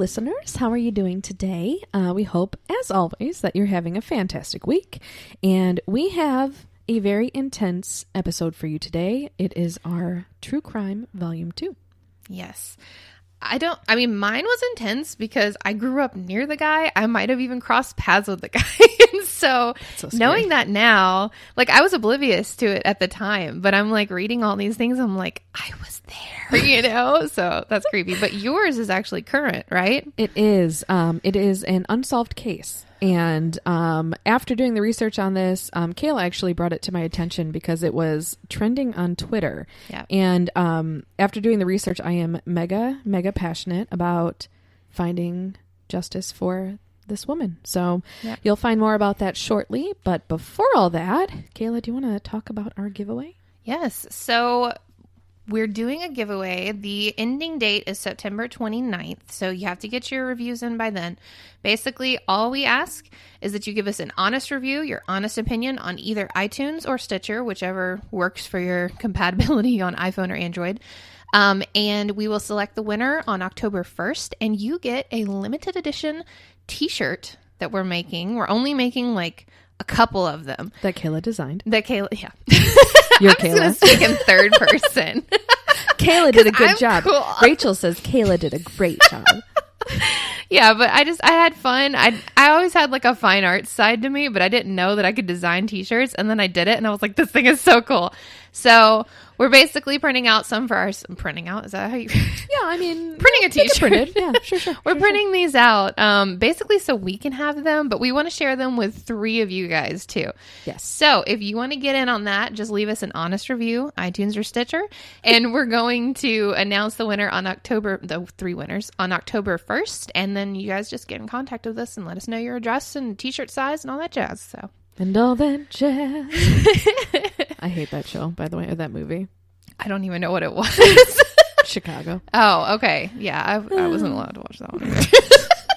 listeners. How are you doing today? We hope, as always, that you're having a fantastic week. And we have a very intense episode for you today. It is our True Crime Volume 2. Yes. Mine was intense because I grew up near the guy. I might have even crossed paths with the guy. And so knowing that now, like, I was oblivious to it at the time, but I'm like reading all these things. I'm like, I was there, you know? So that's creepy. But yours is actually current, right? It is. It is an unsolved case. And after doing the research on this, Kaila actually brought it to my attention because it was trending on Twitter. Yeah. And after doing the research, I am mega passionate about finding justice for this woman. So You'll find more about that shortly. But before all that, Kaila, do you want to talk about our giveaway? Yes. So we're doing a giveaway. The ending date is September 29th, so you have to get your reviews in by then. Basically, all we ask is that you give us an honest review, your honest opinion on either iTunes or Stitcher, whichever works for your compatibility on iPhone or Android. And we will select the winner on October 1st, and you get a limited edition t-shirt that we're making. We're only making like a couple of them. That Kaila designed. Yeah. You're I'm Kaila. going to speak in third person. Kaila did a good I'm job. cool. Rachel says Kaila did a great job. Yeah, but I had fun. I always had like a fine arts side to me, but I didn't know that I could design t-shirts. And then I did it and I was like, this thing is so cool. So we're basically printing out some for our printing out. Is that how you? Yeah, I mean, printing a t-shirt. Printed. Yeah, sure. We're printing these out basically so we can have them, but we want to share them with 3 of you guys too. Yes. So if you want to get in on that, just leave us an honest review, iTunes or Stitcher, and we're going to announce the winner on the 3 winners on October 1st, and then you guys just get in contact with us and let us know your address and t-shirt size and all that jazz. So. And all that jazz. I hate that show, by the way, or that movie. I don't even know what it was. Chicago. Oh, okay. Yeah, I wasn't allowed to watch that one.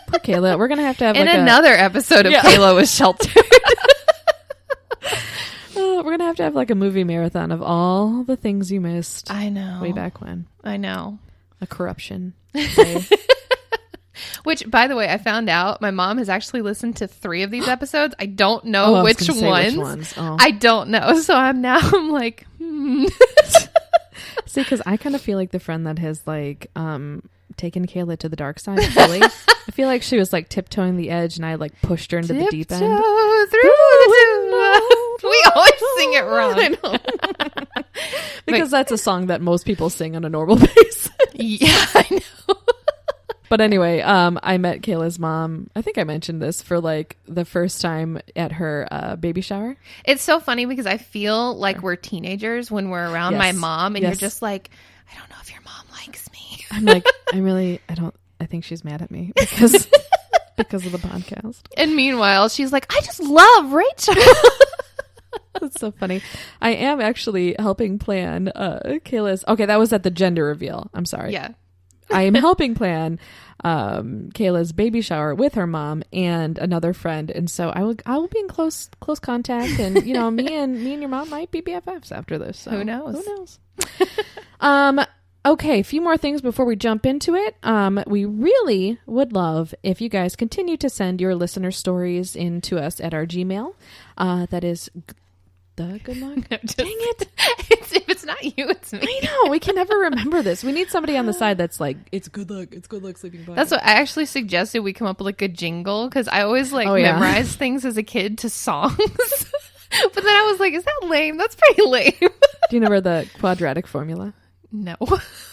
Poor Kaila. We're going to have in another episode of Kaila was sheltered. We're going to have like a movie marathon of all the things you missed. I know. Way back when. I know. A corruption. Day. Which, by the way, I found out my mom has actually listened to 3 of these episodes. I don't know which ones. Oh. I don't know. So I'm like, See, because I kind of feel like the friend that has like taken Kaila to the dark side. Really, I feel like she was like tiptoeing the edge, and I like pushed her into the deep end. We always sing it wrong. I know. Because that's a song that most people sing on a normal basis. Yeah, I know. But anyway, I met Kayla's mom. I think I mentioned this for like the first time at her baby shower. It's so funny because I feel like we're teenagers when we're around my mom, and you're just like, I don't know if your mom likes me. I'm like, I think she's mad at me because of the podcast. And meanwhile, she's like, I just love Rachel. That's so funny. I am actually helping plan Kayla's. Okay, that was at the gender reveal. I'm sorry. Yeah. I am helping plan Kayla's baby shower with her mom and another friend, and so I will be in close contact, and you know, me and your mom might be BFFs after this. So. Who knows? Okay, a few more things before we jump into it. We really would love if you guys continue to send your listener stories in to us at our Gmail. That is the good luck. Dang it. If it's not you, it's me. I know. We can never remember this. We need somebody on the side that's like, it's good luck sleeping body. That's what I actually suggested we come up with like a jingle, because I always memorize things as a kid to songs. But then I was like, is that lame? That's pretty lame. Do you remember the quadratic formula? No.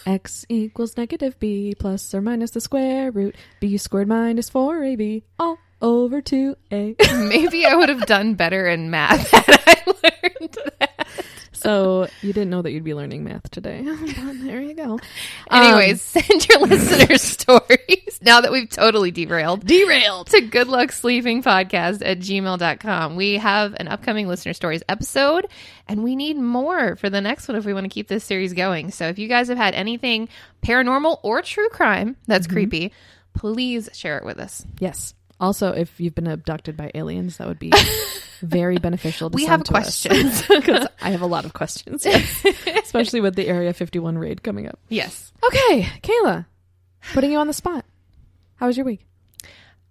X equals negative b plus or minus the square root b squared minus 4ab all over 2a. Maybe I would have done better in math had I learned that. So you didn't know that you'd be learning math today. There you go. Anyways, send your listener stories now that we've totally derailed to goodlucksleepingpodcast@gmail.com. We have an upcoming listener stories episode, and we need more for the next one if we want to keep this series going. So if you guys have had anything paranormal or true crime that's creepy, please share it with us. Yes. Also, if you've been abducted by aliens, that would be very beneficial to we send have to questions. Because I have a lot of questions, yes. Especially with the Area 51 raid coming up. Yes. Okay, Kaila, putting you on the spot. How was your week?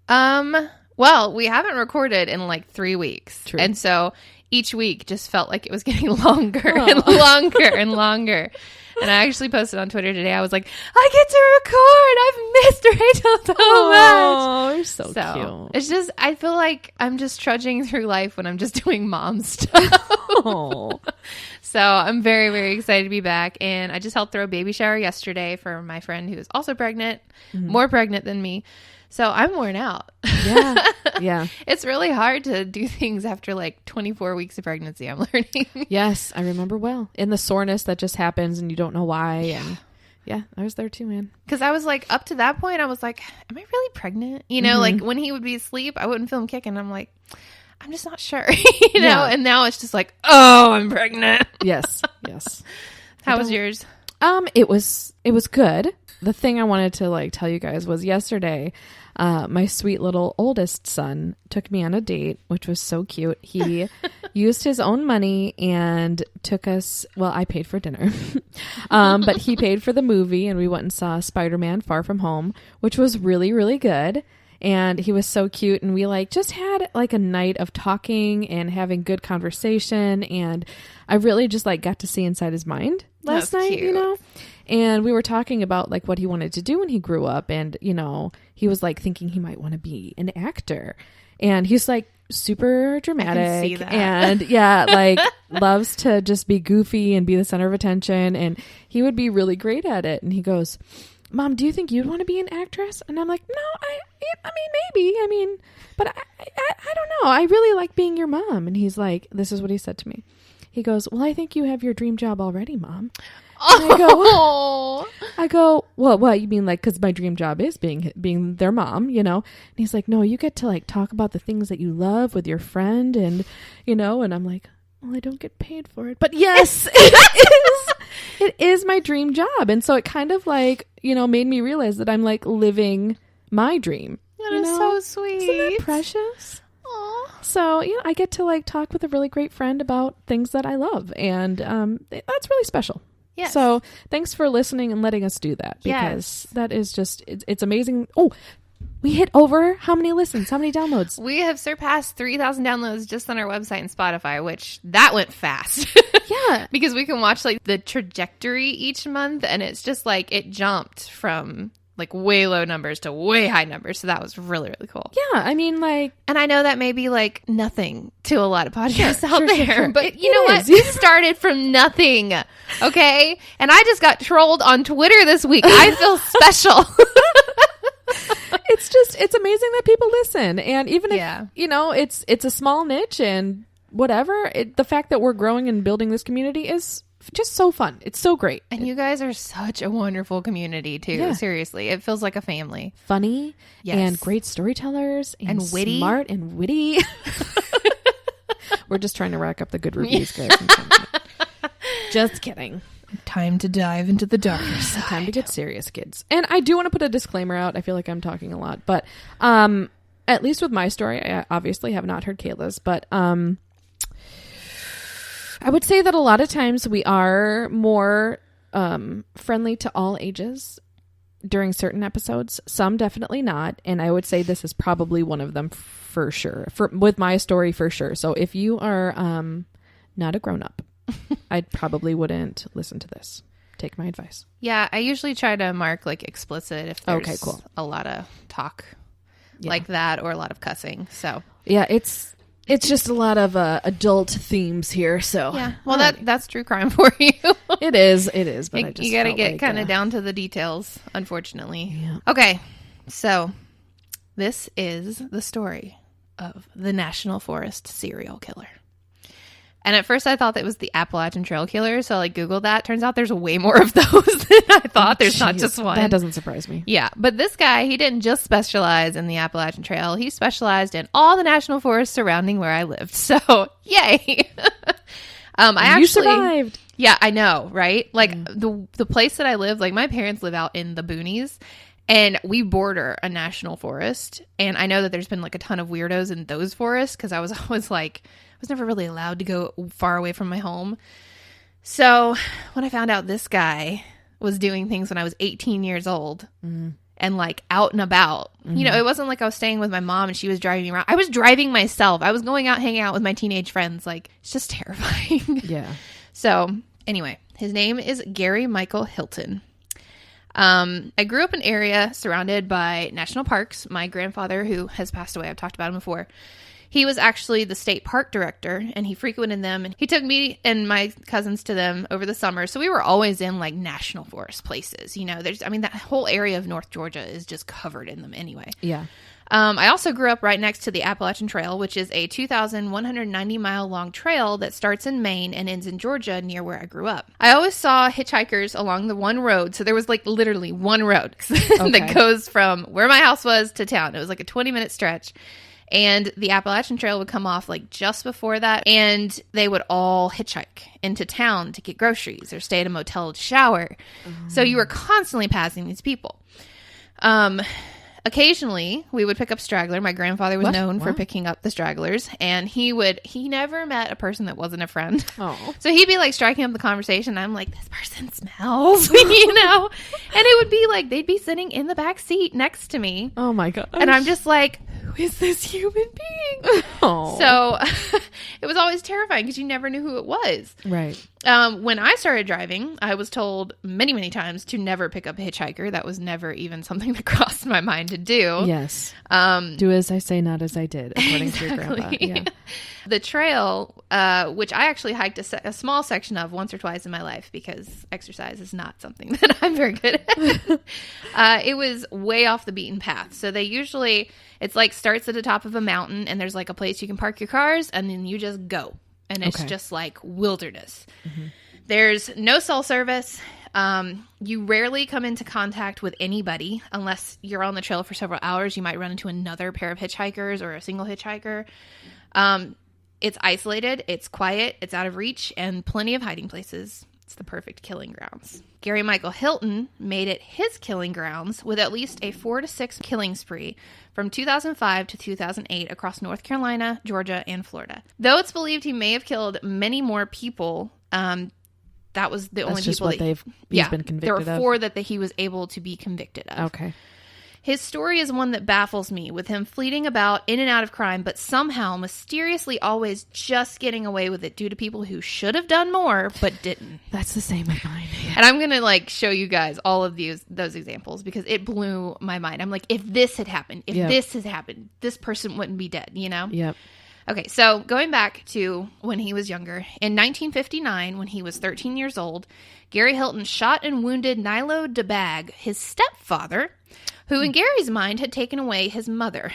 Well, we haven't recorded in like 3 weeks. True. And so each week just felt like it was getting longer and longer and longer. And I actually posted on Twitter today. I was like, I get to record. I've missed Rachel so much. Oh, you're so cute. It's just, I feel like I'm just trudging through life when I'm just doing mom stuff. Oh. So I'm very, very excited to be back. And I just helped throw a baby shower yesterday for my friend who is also pregnant, more pregnant than me. So I'm worn out. Yeah. Yeah. It's really hard to do things after like 24 weeks of pregnancy, I'm learning. Yes, I remember well. And the soreness that just happens and you don't know why. Yeah. And yeah, I was there too, man. Because I was like, up to that point, I was like, am I really pregnant? You know, like when he would be asleep, I wouldn't feel him kicking. I'm like, I'm just not sure, you know? Yeah. And now it's just like, oh, I'm pregnant. Yes. Yes. How was yours? It was good. The thing I wanted to like tell you guys was yesterday, my sweet little oldest son took me on a date, which was so cute. He used his own money and took us, well, I paid for dinner, but he paid for the movie and we went and saw Spider-Man Far From Home, which was really, really good. And he was so cute. And we like just had like a night of talking and having good conversation. And I really just like got to see inside his mind last night, cute. you know? And we were talking about like what he wanted to do when he grew up. And, you know, he was like thinking he might want to be an actor. And he's like super dramatic. I can see that. And yeah, like loves to just be goofy and be the center of attention. And he would be really great at it. And he goes, Mom, do you think you'd want to be an actress? And I'm like, no, I mean, maybe. But I don't know. I really like being your mom. And he's like, this is what he said to me. He goes, well, I think you have your dream job already, Mom. Oh. I go, well, what you mean? Like, because my dream job is being their mom, you know? And he's like, no, you get to like talk about the things that you love with your friend and, you know, and I'm like, well, I don't get paid for it. But yes, it is my dream job. And so it kind of like, you know, made me realize that I'm like living my dream. That is so sweet. Isn't that precious? Aww. So, you know, I get to like talk with a really great friend about things that I love. And that's really special. Yes. So thanks for listening and letting us do that because that is just, it's amazing. Oh, we hit over how many listens? How many downloads? We have surpassed 3,000 downloads just on our website and Spotify, which that went fast. Yeah. Because we can watch like the trajectory each month and it's just like it jumped from like way low numbers to way high numbers. So that was really, really cool. Yeah. I mean, like, and I know that may be like nothing to a lot of podcasts out there, sure. but you know what? We started from nothing. Okay. And I just got trolled on Twitter this week. I feel special. It's amazing that people listen. And even if, you know, it's a small niche and whatever, the fact that we're growing and building this community is just so fun. It's so great. And you guys are such a wonderful community too. Yeah. Seriously. It feels like a family. Funny and great storytellers and witty. Smart and witty. We're just trying to rack up the good reviews, guys. Just kidding. Time to dive into the darker side. Time to get serious, kids. And I do want to put a disclaimer out. I feel like I'm talking a lot, but at least with my story, I obviously have not heard Kayla's, but I would say that a lot of times we are more friendly to all ages during certain episodes. Some definitely not. And I would say this is probably one of them for sure. With my story, for sure. So if you are not a grown-up, I probably wouldn't listen to this. Take my advice. Yeah, I usually try to mark like explicit if there's a lot of talk like that or a lot of cussing. So yeah, it's just a lot of adult themes here. So yeah, well that's true crime for you. It is. But I just you got to get kind of down to the details, unfortunately. Yeah. Okay, so this is the story of the National Forest serial killer. And at first I thought that was the Appalachian Trail Killer. So I like Googled that. Turns out there's way more of those than I thought. There's not just one. That doesn't surprise me. Yeah. But this guy, he didn't just specialize in the Appalachian Trail. He specialized in all the national forests surrounding where I lived. So yay. You survived. Yeah, I know. Right. Like the place that I live, like my parents live out in the boonies. And we border a national forest. And I know that there's been like a ton of weirdos in those forests because I was always like, I was never really allowed to go far away from my home. So when I found out this guy was doing things when I was 18 years old, and and like out and about. You know, it wasn't like I was staying with my mom and she was driving me around. I was driving myself. I was going out, hanging out with my teenage friends. Like, it's just terrifying. Yeah. So anyway, his name is Gary Michael Hilton. I grew up in an area surrounded by national parks. My grandfather, who has passed away, I've talked about him before, he was actually the state park director, and he frequented them, and he took me and my cousins to them over the summer. So we were always in like national forest places. You know, that whole area of North Georgia is just covered in them anyway. Yeah. I also grew up right next to the Appalachian Trail, which is a 2,190 mile long trail that starts in Maine and ends in Georgia near where I grew up. I always saw hitchhikers along the one road. So there was like literally one road that goes from where my house was to town. It was like a 20-minute stretch. And the Appalachian Trail would come off like just before that. And they would all hitchhike into town to get groceries or stay at a motel to shower. So you were constantly passing these people. Occasionally, we would pick up straggler. My grandfather was known for picking up the stragglers, and he never met a person that wasn't a friend. Oh. So he'd be like striking up the conversation. I'm like, this person smells, you know? And it would be like, they'd be sitting in the back seat next to me. Oh my God. And I'm just like, who is this human being? Oh. So it was always terrifying because you never knew who it was. Right. When I started driving, I was told many, many times to never pick up a hitchhiker. That was never even something that crossed my mind to do. Yes. Do as I say, not as I did, according to your grandpa. Yeah. The trail, which I actually hiked a small section of once or twice in my life because exercise is not something that I'm very good at. It was way off the beaten path. So it's like starts at the top of a mountain and there's like a place you can park your cars and then you just go. And it's just like wilderness. Mm-hmm. There's no cell service. You rarely come into contact with anybody unless you're on the trail for several hours. You might run into another pair of hitchhikers or a single hitchhiker. It's isolated. It's quiet. It's out of reach and plenty of hiding places. It's the perfect killing grounds. Gary Michael Hilton made it his killing grounds with at least a 4 to 6 killing spree from 2005 to 2008 across North Carolina, Georgia, and Florida. Though it's believed he may have killed many more people, that was the only people that he's been convicted of. There were 4 that he was able to be convicted of. Okay. His story is one that baffles me, with him fleeting about in and out of crime, but somehow mysteriously always just getting away with it due to people who should have done more, but didn't. That's the same with mine. Yeah. And I'm going to show you guys all of those examples because it blew my mind. I'm like, if this had happened, this has happened, this person wouldn't be dead, you know? Yep. Okay, so going back to when he was younger, in 1959, when he was 13 years old, Gary Hilton shot and wounded Nilo DeBag, his stepfather, who in Gary's mind had taken away his mother.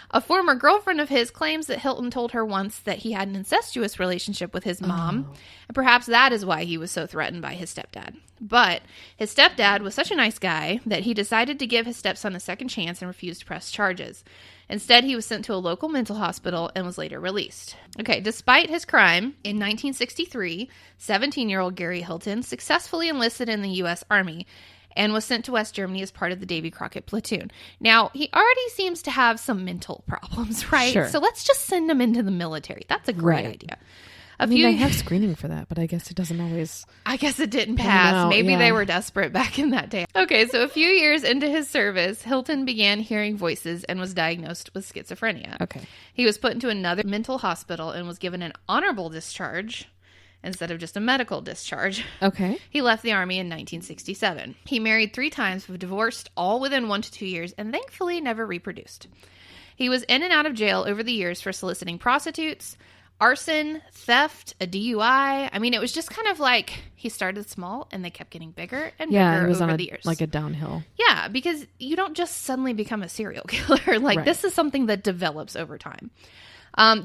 A former girlfriend of his claims that Hilton told her once that he had an incestuous relationship with his mom, and perhaps that is why he was so threatened by his stepdad. But his stepdad was such a nice guy that he decided to give his stepson a second chance and refused to press charges. Instead, he was sent to a local mental hospital and was later released. Okay, despite his crime, in 1963, 17-year-old Gary Hilton successfully enlisted in the U.S. Army and was sent to West Germany as part of the Davy Crockett platoon. Now, he already seems to have some mental problems, right? Sure. So let's just send him into the military. That's a great idea. They have screening for that, but I guess it doesn't always... I guess it didn't pass. Maybe they were desperate back in that day. Okay, so a few years into his service, Hilton began hearing voices and was diagnosed with schizophrenia. Okay. He was put into another mental hospital and was given an honorable discharge instead of just a medical discharge. Okay. He left the Army in 1967. He married 3 times, divorced all within 1 to 2 years, and thankfully never reproduced. He was in and out of jail over the years for soliciting prostitutes, arson, theft, a DUI. I mean, it was just kind of like he started small and they kept getting bigger and bigger over the years. Like a downhill. Yeah, because you don't just suddenly become a serial killer. This is something that develops over time.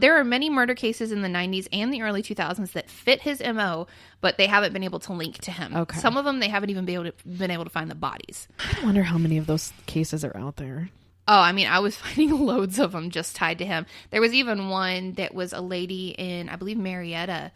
There are many murder cases in the 90s and the early 2000s that fit his MO, but they haven't been able to link to him. Okay. Some of them, they haven't even been able to find the bodies. I wonder how many of those cases are out there. Oh, I mean, I was finding loads of them just tied to him. There was even one that was a lady in, I believe, Marietta,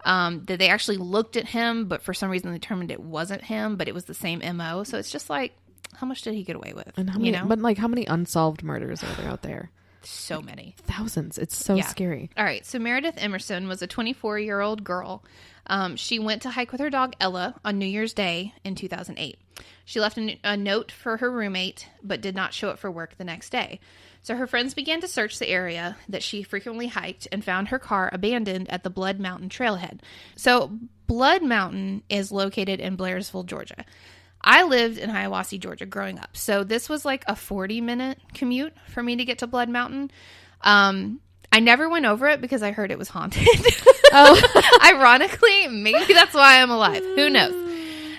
that they actually looked at him, but for some reason they determined it wasn't him, but it was the same MO. So it's just like, how much did he get away with? And how many, but how many unsolved murders are there out there? So many. Thousands. It's so scary. All right. So Meredith Emerson was a 24-year-old girl. She went to hike with her dog Ella on New Year's Day in 2008. She left a note for her roommate, but did not show up for work the next day. So her friends began to search the area that she frequently hiked and found her car abandoned at the Blood Mountain trailhead. So Blood Mountain is located in Blairsville, Georgia. I lived in Hiawassee, Georgia growing up. So this was like a 40-minute commute for me to get to Blood Mountain. I never went over it because I heard it was haunted. Oh, ironically, maybe that's why I'm alive. Who knows?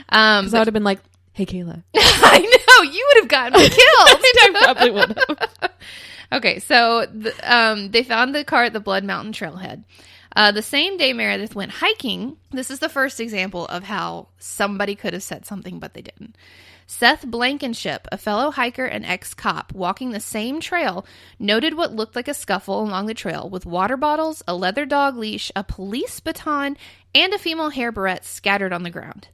Because I would have been like, "Hey, Kaila." I know, you would have gotten me killed. I probably would have. Okay, so they found the car at the Blood Mountain trailhead. The same day Meredith went hiking, this is the first example of how somebody could have said something, but they didn't. Seth Blankenship, a fellow hiker and ex-cop walking the same trail, noted what looked like a scuffle along the trail with water bottles, a leather dog leash, a police baton, and a female hair barrette scattered on the ground.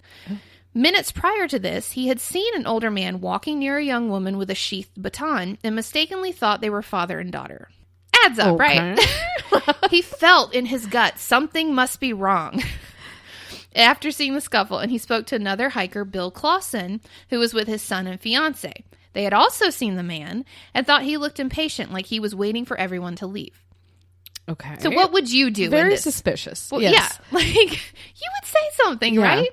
Minutes prior to this, he had seen an older man walking near a young woman with a sheathed baton and mistakenly thought they were father and daughter. Adds up, right? He felt in his gut something must be wrong after seeing the scuffle, and he spoke to another hiker, Bill Clausen, who was with his son and fiance. They had also seen the man and thought he looked impatient, like he was waiting for everyone to leave. Okay. So what would you do? Very suspicious. Well, yes. Yeah. Like, you would say something, right?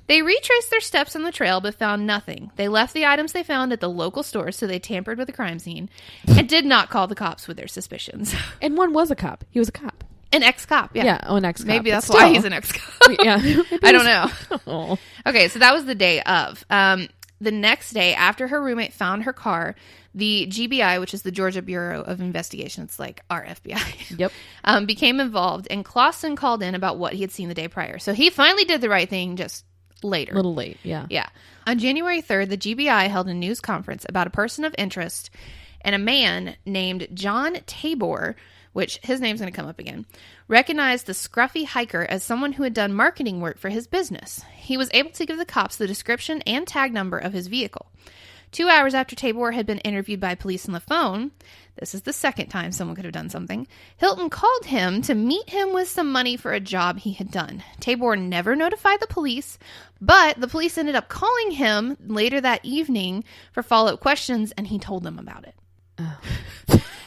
They retraced their steps on the trail, but found nothing. They left the items they found at the local store, so they tampered with the crime scene and did not call the cops with their suspicions. And one was a cop. He was a cop. An ex-cop, yeah. Yeah, an ex-cop. Maybe that's why he's an ex-cop. Yeah. I don't know. Oh. Okay, so that was the day of. The next day, after her roommate found her car, the GBI, which is the Georgia Bureau of Investigation, it's like our FBI, yep, became involved, and Clausen called in about what he had seen the day prior. So he finally did the right thing, just later. A little late, yeah. Yeah. On January 3rd, the GBI held a news conference about a person of interest and a man named John Tabor, which his name's going to come up again, recognized the scruffy hiker as someone who had done marketing work for his business. He was able to give the cops the description and tag number of his vehicle. 2 hours after Tabor had been interviewed by police on the phone, this is the second time someone could have done something, Hilton called him to meet him with some money for a job he had done. Tabor never notified the police, but the police ended up calling him later that evening for follow-up questions, and he told them about it. Oh.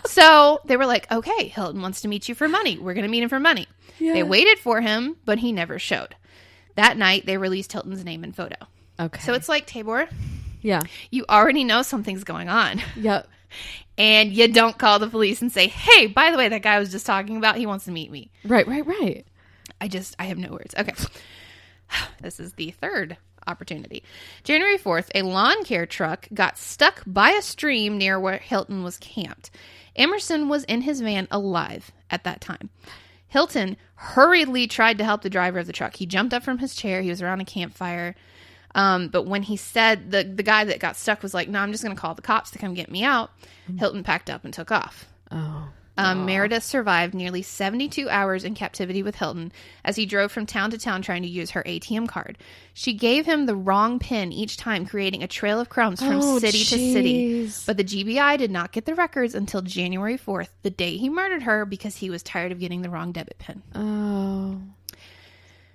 So they were like, okay, Hilton wants to meet you for money. We're going to meet him for money. Yeah. They waited for him, but he never showed. That night, they released Hilton's name and photo. Okay. So it's like, Tabor, yeah, you already know something's going on. Yep. And you don't call the police and say, hey, by the way, that guy I was just talking about, he wants to meet me. Right. I have no words. Okay. This is the third opportunity. January 4th, a lawn care truck got stuck by a stream near where Hilton was camped. Emerson was in his van alive at that time. Hilton hurriedly tried to help the driver of the truck. He jumped up from his chair. He was around a campfire. But when he said, the guy that got stuck was like, no, I'm just going to call the cops to come get me out. Hilton packed up and took off. Oh. Meredith survived nearly 72 hours in captivity with Hilton as he drove from town to town trying to use her ATM card. She gave him the wrong PIN each time, creating a trail of crumbs from city to city. But the GBI did not get the records until January 4th, the day he murdered her, because he was tired of getting the wrong debit PIN. Oh.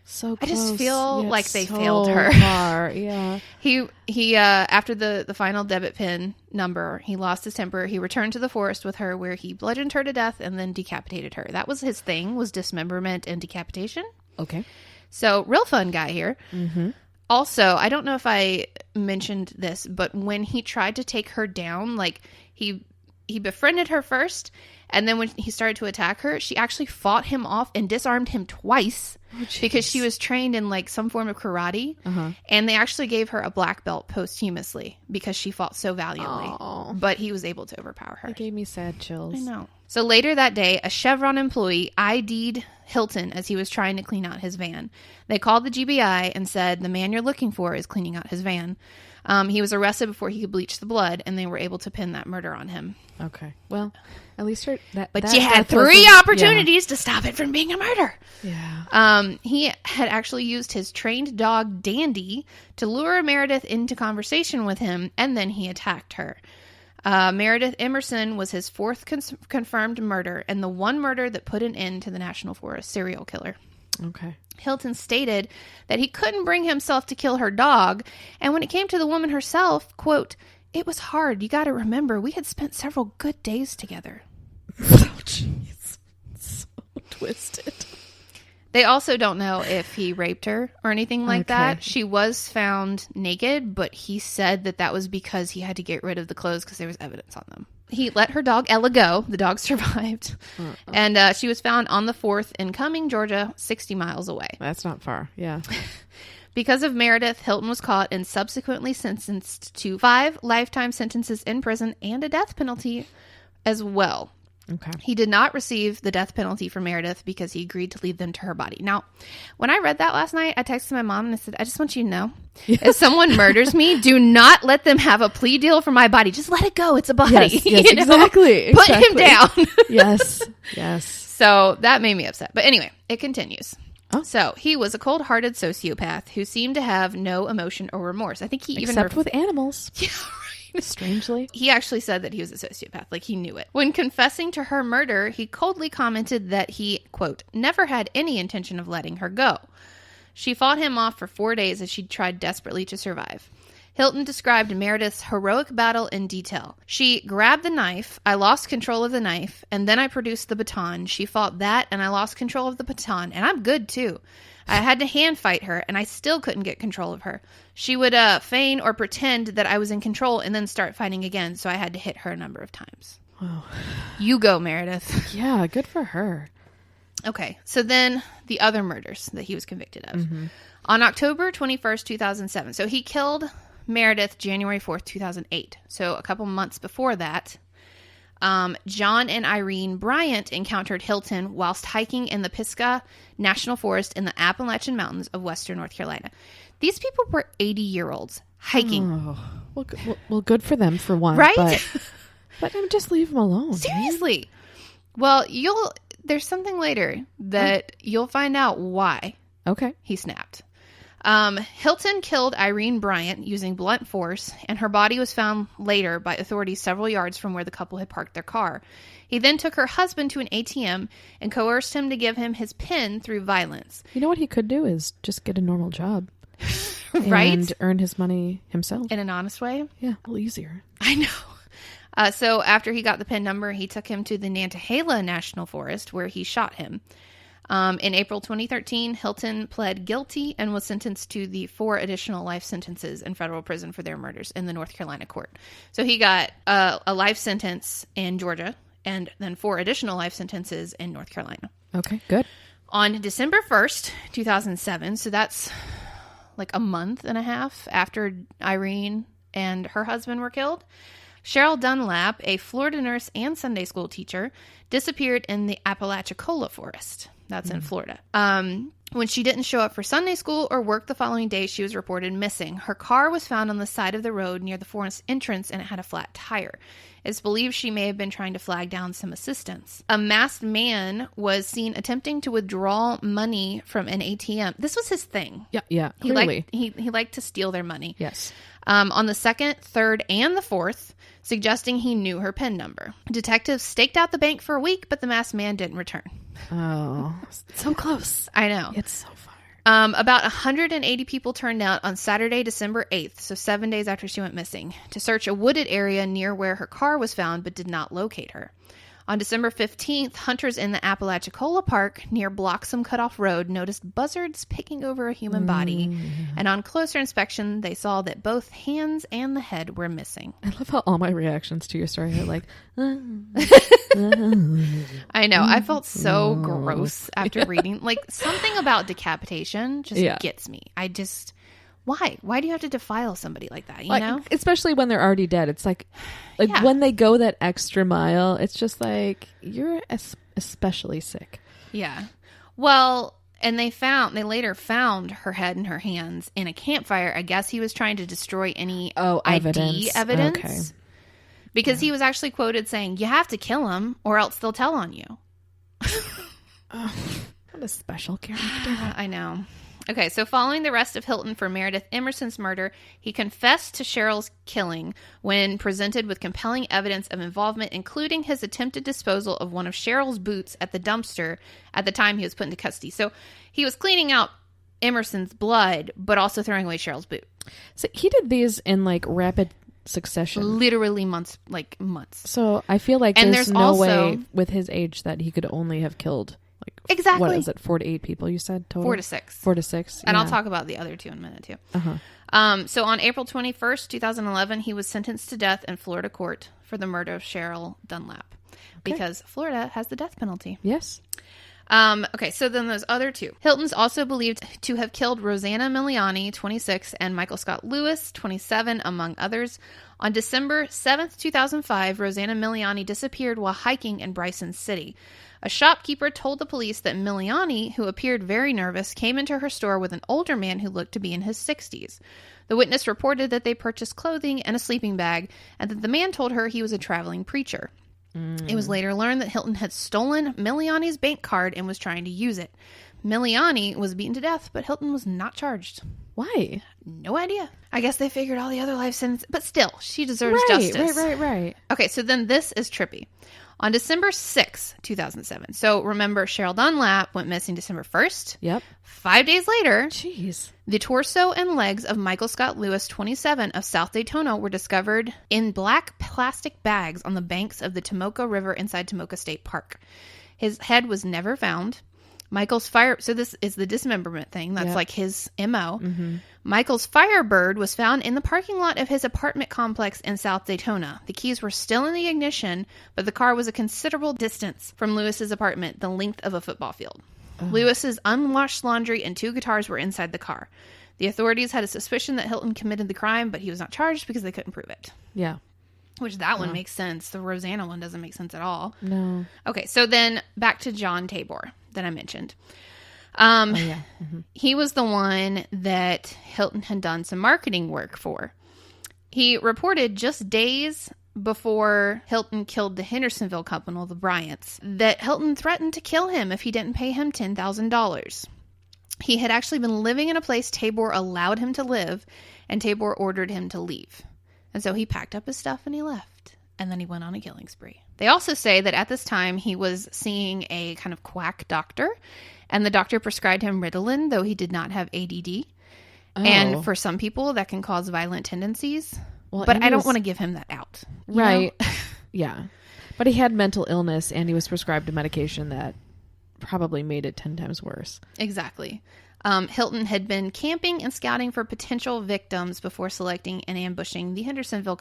So close. I just feel like they failed her. Far. Yeah. He after the final debit PIN number, he lost his temper. He returned to the forest with her, where he bludgeoned her to death and then decapitated her. That was his thing, was dismemberment and decapitation. Okay. So real fun guy here. Mm-hmm. Also, I don't know if I mentioned this, but when he tried to take her down, like he befriended her first, and then when he started to attack her, she actually fought him off and disarmed him twice. Because she was trained in like some form of karate, and they actually gave her a black belt posthumously because she fought so valiantly. Aww. But he was able to overpower her. It gave me sad chills. I know. So later that day, a Chevron employee ID'd Hilton as he was trying to clean out his van. They called the GBI and said, the man you're looking for is cleaning out his van. He was arrested before he could bleach the blood, and they were able to pin that murder on him. Okay. Well, at least you had 3 opportunities to stop it from being a murder. Yeah. He had actually used his trained dog, Dandy, to lure Meredith into conversation with him, and then he attacked her. Meredith Emerson was his fourth confirmed murder and the one murder that put an end to the National Forest serial killer. Okay. Hilton stated that he couldn't bring himself to kill her dog, and when it came to the woman herself, quote, "It was hard. You got to remember, we had spent several good days together." Oh, jeez. So twisted. They also don't know if he raped her or anything like that. She was found naked, but he said that that was because he had to get rid of the clothes because there was evidence on them. He let her dog Ella go. The dog survived. And she was found on the 4th in Cumming, Georgia, 60 miles away. That's not far. Yeah. Because of Meredith, Hilton was caught and subsequently sentenced to 5 lifetime sentences in prison and a death penalty as well. Okay. He did not receive the death penalty for Meredith because he agreed to leave them to her body. Now, when I read that last night, I texted my mom and I said, I just want you to know, if someone murders me, do not let them have a plea deal for my body. Just let it go. It's a body. Yes, exactly. Put him down. Yes. So that made me upset. But anyway, it continues. Oh. So he was a cold-hearted sociopath who seemed to have no emotion or remorse. I think he even... Except with animals. Yeah, right. Strangely. He actually said that he was a sociopath, like he knew it. When confessing to her murder, he coldly commented that he, quote, never had any intention of letting her go. She fought him off for 4 days as she tried desperately to survive. Hilton described Meredith's heroic battle in detail. She grabbed the knife, I lost control of the knife, and then I produced the baton. She fought that, and I lost control of the baton, and I'm good too. I had to hand fight her, and I still couldn't get control of her. She would feign or pretend that I was in control and then start fighting again, so I had to hit her a number of times. Wow. You go, Meredith. Yeah, good for her. Okay, so then the other murders that he was convicted of. Mm-hmm. On October 21st, 2007, so he killed Meredith January 4th, 2008. So a couple months before that, John and Irene Bryant encountered Hilton whilst hiking in the Pisgah National Forest in the Appalachian Mountains of western North Carolina. These people were 80-year-olds hiking. Oh, well, good for them for one. Right? But just leave them alone. Seriously. Well, there's something later that you'll find out why he snapped. Hilton killed Irene Bryant using blunt force, and her body was found later by authorities several yards from where the couple had parked their car. He then took her husband to an ATM and coerced him to give him his PIN through violence. You know what he could do is just get a normal job. Right? And earn his money himself. In an honest way? Yeah, a little easier. I know. So after he got the PIN number, he took him to the Nantahala National Forest where he shot him. In April 2013, Hilton pled guilty and was sentenced to the 4 additional life sentences in federal prison for their murders in the North Carolina court. So he got a life sentence in Georgia and then 4 additional life sentences in North Carolina. Okay, good. On December 1st, 2007, so that's like a month and a half after Irene and her husband were killed, Cheryl Dunlap, a Florida nurse and Sunday school teacher, disappeared in the Apalachicola Forest. That's in Florida. When she didn't show up for Sunday school or work the following day, she was reported missing. Her car was found on the side of the road near the forest entrance, and it had a flat tire. It's believed she may have been trying to flag down some assistance. A masked man was seen attempting to withdraw money from an ATM. This was his thing. Yeah, clearly. He liked to steal their money. Yes. On the 2nd, 3rd, and the 4th, suggesting he knew her PIN number. Detectives staked out the bank for a week, but the masked man didn't return. Oh, so close. I know. It's so far. About 180 people turned out on Saturday, December 8th, so 7 days after she went missing, to search a wooded area near where her car was found, but did not locate her. On December 15th, hunters in the Apalachicola Park near Bloxham Cutoff Road noticed buzzards picking over a human body. And on closer inspection, they saw that both hands and the head were missing. I love how all my reactions to your story are like... I know. I felt so gross after reading. Like, something about decapitation just gets me. Why? Why do you have to defile somebody like that, you know? Especially when they're already dead. It's like when they go that extra mile, it's just like, you're especially sick. Yeah. Well, and they later found her head and her hands in a campfire. I guess he was trying to destroy any ID evidence. Okay. Because he was actually quoted saying, you have to kill him or else they'll tell on you. What a special character. I know. Okay, so following the arrest of Hilton for Meredith Emerson's murder, he confessed to Cheryl's killing when presented with compelling evidence of involvement, including his attempted disposal of one of Cheryl's boots at the dumpster at the time he was put into custody. So he was cleaning out Emerson's blood, but also throwing away Cheryl's boot. So he did these in like rapid succession. Literally months. So I feel like there's no way with his age that he could only have killed exactly. What is it? 4 to 8 people you said total? 4 to 6. 4 to 6. And I'll talk about the other 2 in a minute too. So on April 21st, 2011, he was sentenced to death in Florida court for the murder of Cheryl Dunlap because Florida has the death penalty. Yes. Okay, so then those other 2. Hilton's also believed to have killed Rosanna Miliani, 26, and Michael Scott Lewis, 27, among others. On December 7th, 2005, Rosanna Miliani disappeared while hiking in Bryson City. A shopkeeper told the police that Miliani, who appeared very nervous, came into her store with an older man who looked to be in his 60s. The witness reported that they purchased clothing and a sleeping bag, and that the man told her he was a traveling preacher. It was later learned that Hilton had stolen Miliani's bank card and was trying to use it. Miliani was beaten to death, but Hilton was not charged. Why? No idea. I guess they figured all the other life sentences, but still, she deserves justice. Right. Okay, so then this is trippy. On December 6, 2007. So remember, Cheryl Dunlap went missing December 1st. Yep. 5 days later, jeez, the torso and legs of Michael Scott Lewis, 27, of South Daytona were discovered in black plastic bags on the banks of the Tomoka River inside Tomoka State Park. His head was never found. Michael's so this is the dismemberment thing. That's like his MO. Michael's Firebird was found in the parking lot of his apartment complex in South Daytona. The keys were still in the ignition, but the car was a considerable distance from Lewis's apartment, the length of a football field. Lewis's unwashed laundry and 2 guitars were inside the car. The authorities had a suspicion that Hilton committed the crime, but he was not charged because they couldn't prove it. Yeah. Which that one makes sense. The Rosanna one doesn't make sense at all. No. Okay, so then back to John Tabor that I mentioned. He was the one that Hilton had done some marketing work for. He reported just days before Hilton killed the Hendersonville couple, the Bryants, that Hilton threatened to kill him if he didn't pay him $10,000. He had actually been living in a place Tabor allowed him to live, and Tabor ordered him to leave. And so he packed up his stuff and he left. And then he went on a killing spree. They also say that at this time he was seeing a kind of quack doctor, and the doctor prescribed him Ritalin, though he did not have ADD. And for some people, that can cause violent tendencies. Well, but I don't want to give him that out. Right. Yeah. But he had mental illness, and he was prescribed a medication that probably made it 10 times worse. Exactly. Hilton had been camping and scouting for potential victims before selecting and ambushing the Hendersonville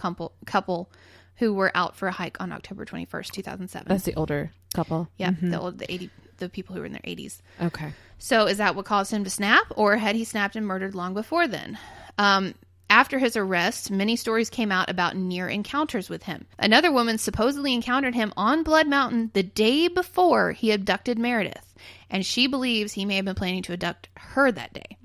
couple who were out for a hike on October 21st, 2007. That's the older couple? Yeah, the people who were in their 80s. Okay. So is that what caused him to snap, or had he snapped and murdered long before then? After his arrest, many stories came out about near encounters with him. Another woman supposedly encountered him on Blood Mountain the day before he abducted Meredith, and she believes he may have been planning to abduct her that day.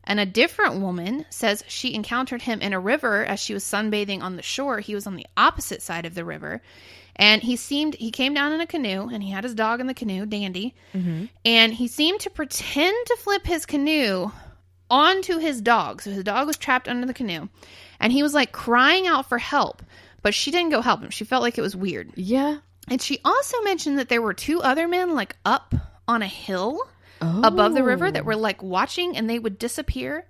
And a different woman says she encountered him in a river as she was sunbathing on the shore. He was on the opposite side of the river, and he came down in a canoe, and he had his dog in the canoe, Dandy, and he seemed to pretend to flip his canoe onto his dog. So his dog was trapped under the canoe, and he was like crying out for help, but she didn't go help him. She felt like it was weird. Yeah. And she also mentioned that there were 2 other men like up on a hill above the river that were like watching, and they would disappear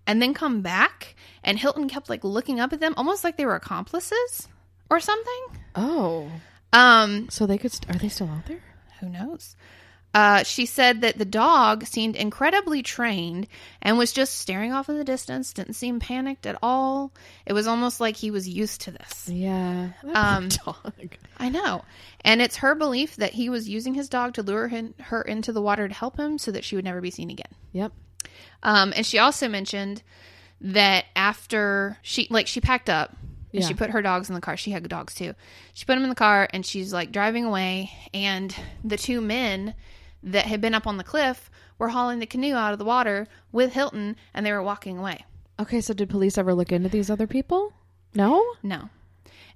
and then come back, and Hilton kept like looking up at them almost like they were accomplices or something. Oh. So they are they still out there? Who knows? She said that the dog seemed incredibly trained and was just staring off in the distance, didn't seem panicked at all. It was almost like he was used to this. Yeah. That poor dog. I know. And it's her belief that he was using his dog to lure her into the water to help him so that she would never be seen again. Yep. And she also mentioned that after she packed up, and she put her dogs in the car. She had dogs too. She put them in the car, and she's like driving away, and the 2 men that had been up on the cliff were hauling the canoe out of the water with Hilton, and they were walking away. Okay, so did police ever look into these other people? No? No.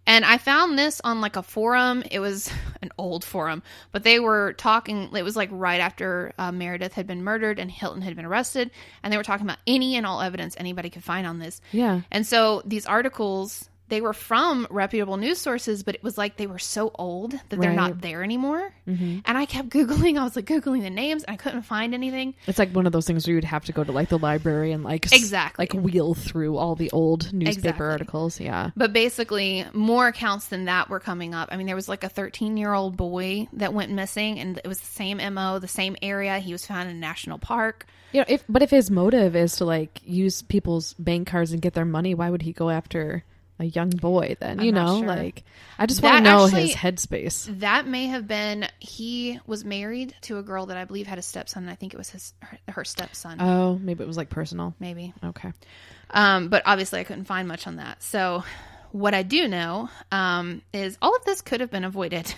And I found this on like a forum. It was an old forum, but they were talking. It was like right after Meredith had been murdered and Hilton had been arrested. And they were talking about any and all evidence anybody could find on this. Yeah. And so these articles, they were from reputable news sources, but it was like they were so old that they're not there anymore. Mm-hmm. And I kept Googling. I was like Googling the names and I couldn't find anything. It's like one of those things where you'd have to go to like the library and like like wheel through all the old newspaper articles. Yeah. But basically more accounts than that were coming up. I mean, there was like a 13-year-old boy that went missing and it was the same MO, the same area. He was found in a national park. You know, if his motive is to like use people's bank cards and get their money, why would he go after a young boy then? I'm not sure. Like, I just want to know his headspace. That may have been, he was married to a girl that I believe had a stepson, and I think it was her stepson. Oh, maybe it was like personal. Maybe. Okay. But obviously I couldn't find much on that. So what I do know is all of this could have been avoided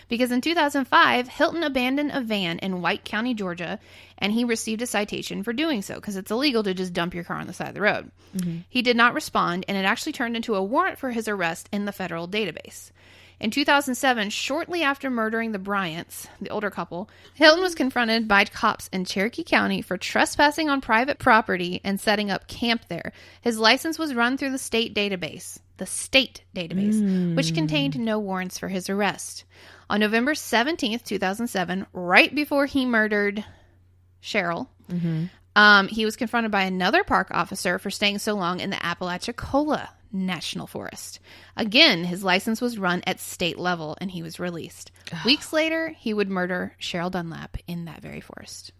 because in 2005, Hilton abandoned a van in White County, Georgia, and he received a citation for doing so because it's illegal to just dump your car on the side of the road. Mm-hmm. He did not respond, and it actually turned into a warrant for his arrest in the federal database. In 2007, shortly after murdering the Bryants, the older couple, Hilton was confronted by cops in Cherokee County for trespassing on private property and setting up camp there. His license was run through the state database, which contained no warrants for his arrest. On November 17th, 2007, right before he murdered Cheryl, he was confronted by another park officer for staying so long in the Apalachicola National Forest. Again, his license was run at state level and he was released. Weeks later, he would murder Cheryl Dunlap in that very forest.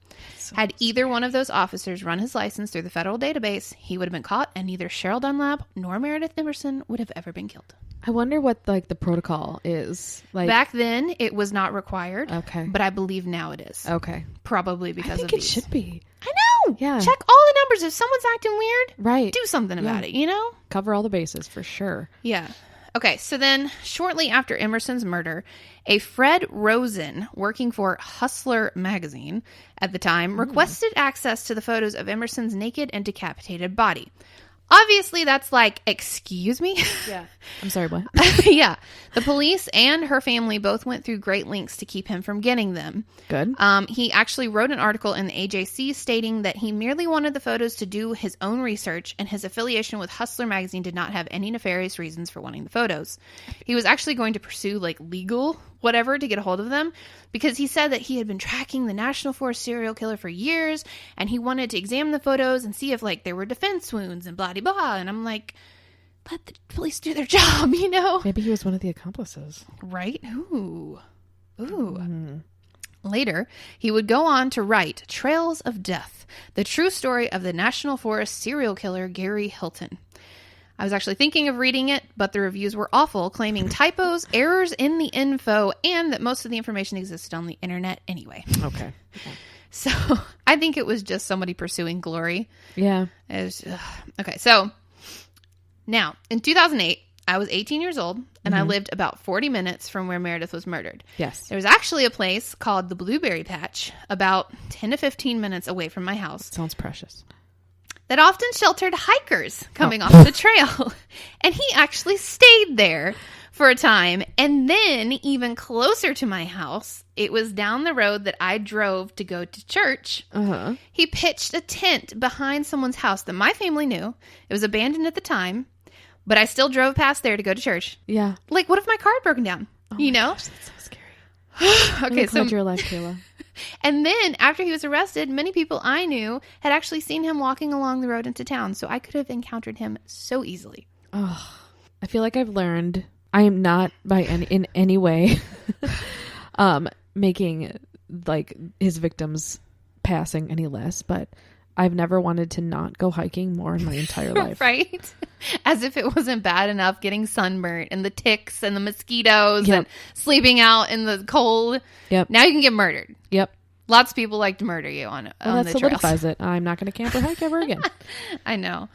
Had either one of those officers run his license through the federal database, he would have been caught and neither Cheryl Dunlap nor Meredith Emerson would have ever been killed. I wonder what like the protocol is. Like back then, it was not required. Okay. But I believe now it is. Okay. Probably because I think of it should be. I know. Yeah. Check all the numbers. If someone's acting weird, right, do something about it, you know? Cover all the bases for sure. Yeah. Okay, so then shortly after Emerson's murder, a Fred Rosen, working for Hustler magazine at the time, requested access to the photos of Emerson's naked and decapitated body. Obviously, that's like, excuse me? Yeah. I'm sorry, what? Yeah. The police and her family both went through great lengths to keep him from getting them. Good. He actually wrote an article in the AJC stating that he merely wanted the photos to do his own research, and his affiliation with Hustler magazine did not have any nefarious reasons for wanting the photos. He was actually going to pursue like legal whatever to get a hold of them because he said that he had been tracking the National Forest serial killer for years and he wanted to examine the photos and see if like there were defense wounds and blah, blah, blah. And I'm like, let the police do their job, you know? Maybe he was one of the accomplices. Right? Ooh. Later, he would go on to write Trails of Death, the true story of the National Forest serial killer Gary Hilton. I was actually thinking of reading it, but the reviews were awful, claiming typos, errors in the info, and that most of the information existed on the internet anyway. Okay. So I think it was just somebody pursuing glory. Yeah. It was, okay, so now in 2008, I was 18 years old, and I lived about 40 minutes from where Meredith was murdered. Yes. There was actually a place called the Blueberry Patch about 10 to 15 minutes away from my house. Sounds precious. That often sheltered hikers coming off the trail. And he actually stayed there for a time. And then even closer to my house, it was down the road that I drove to go to church. He pitched a tent behind someone's house that my family knew. It was abandoned at the time, but I still drove past there to go to church. Yeah. Like, what if my car had broken down? You know? Gosh, that's so scary. Okay, so your life, Kaila. And then after he was arrested, many people I knew had actually seen him walking along the road into town. So I could have encountered him so easily. Oh, I feel like I've learned I am not in any way making like his victims passing any less, but I've never wanted to not go hiking more in my entire life. Right? As if it wasn't bad enough getting sunburnt and the ticks and the mosquitoes and sleeping out in the cold. Yep. Now you can get murdered. Yep. Lots of people like to murder you on that the solidifies trails. it. I'm not going to camp or hike ever again. I know.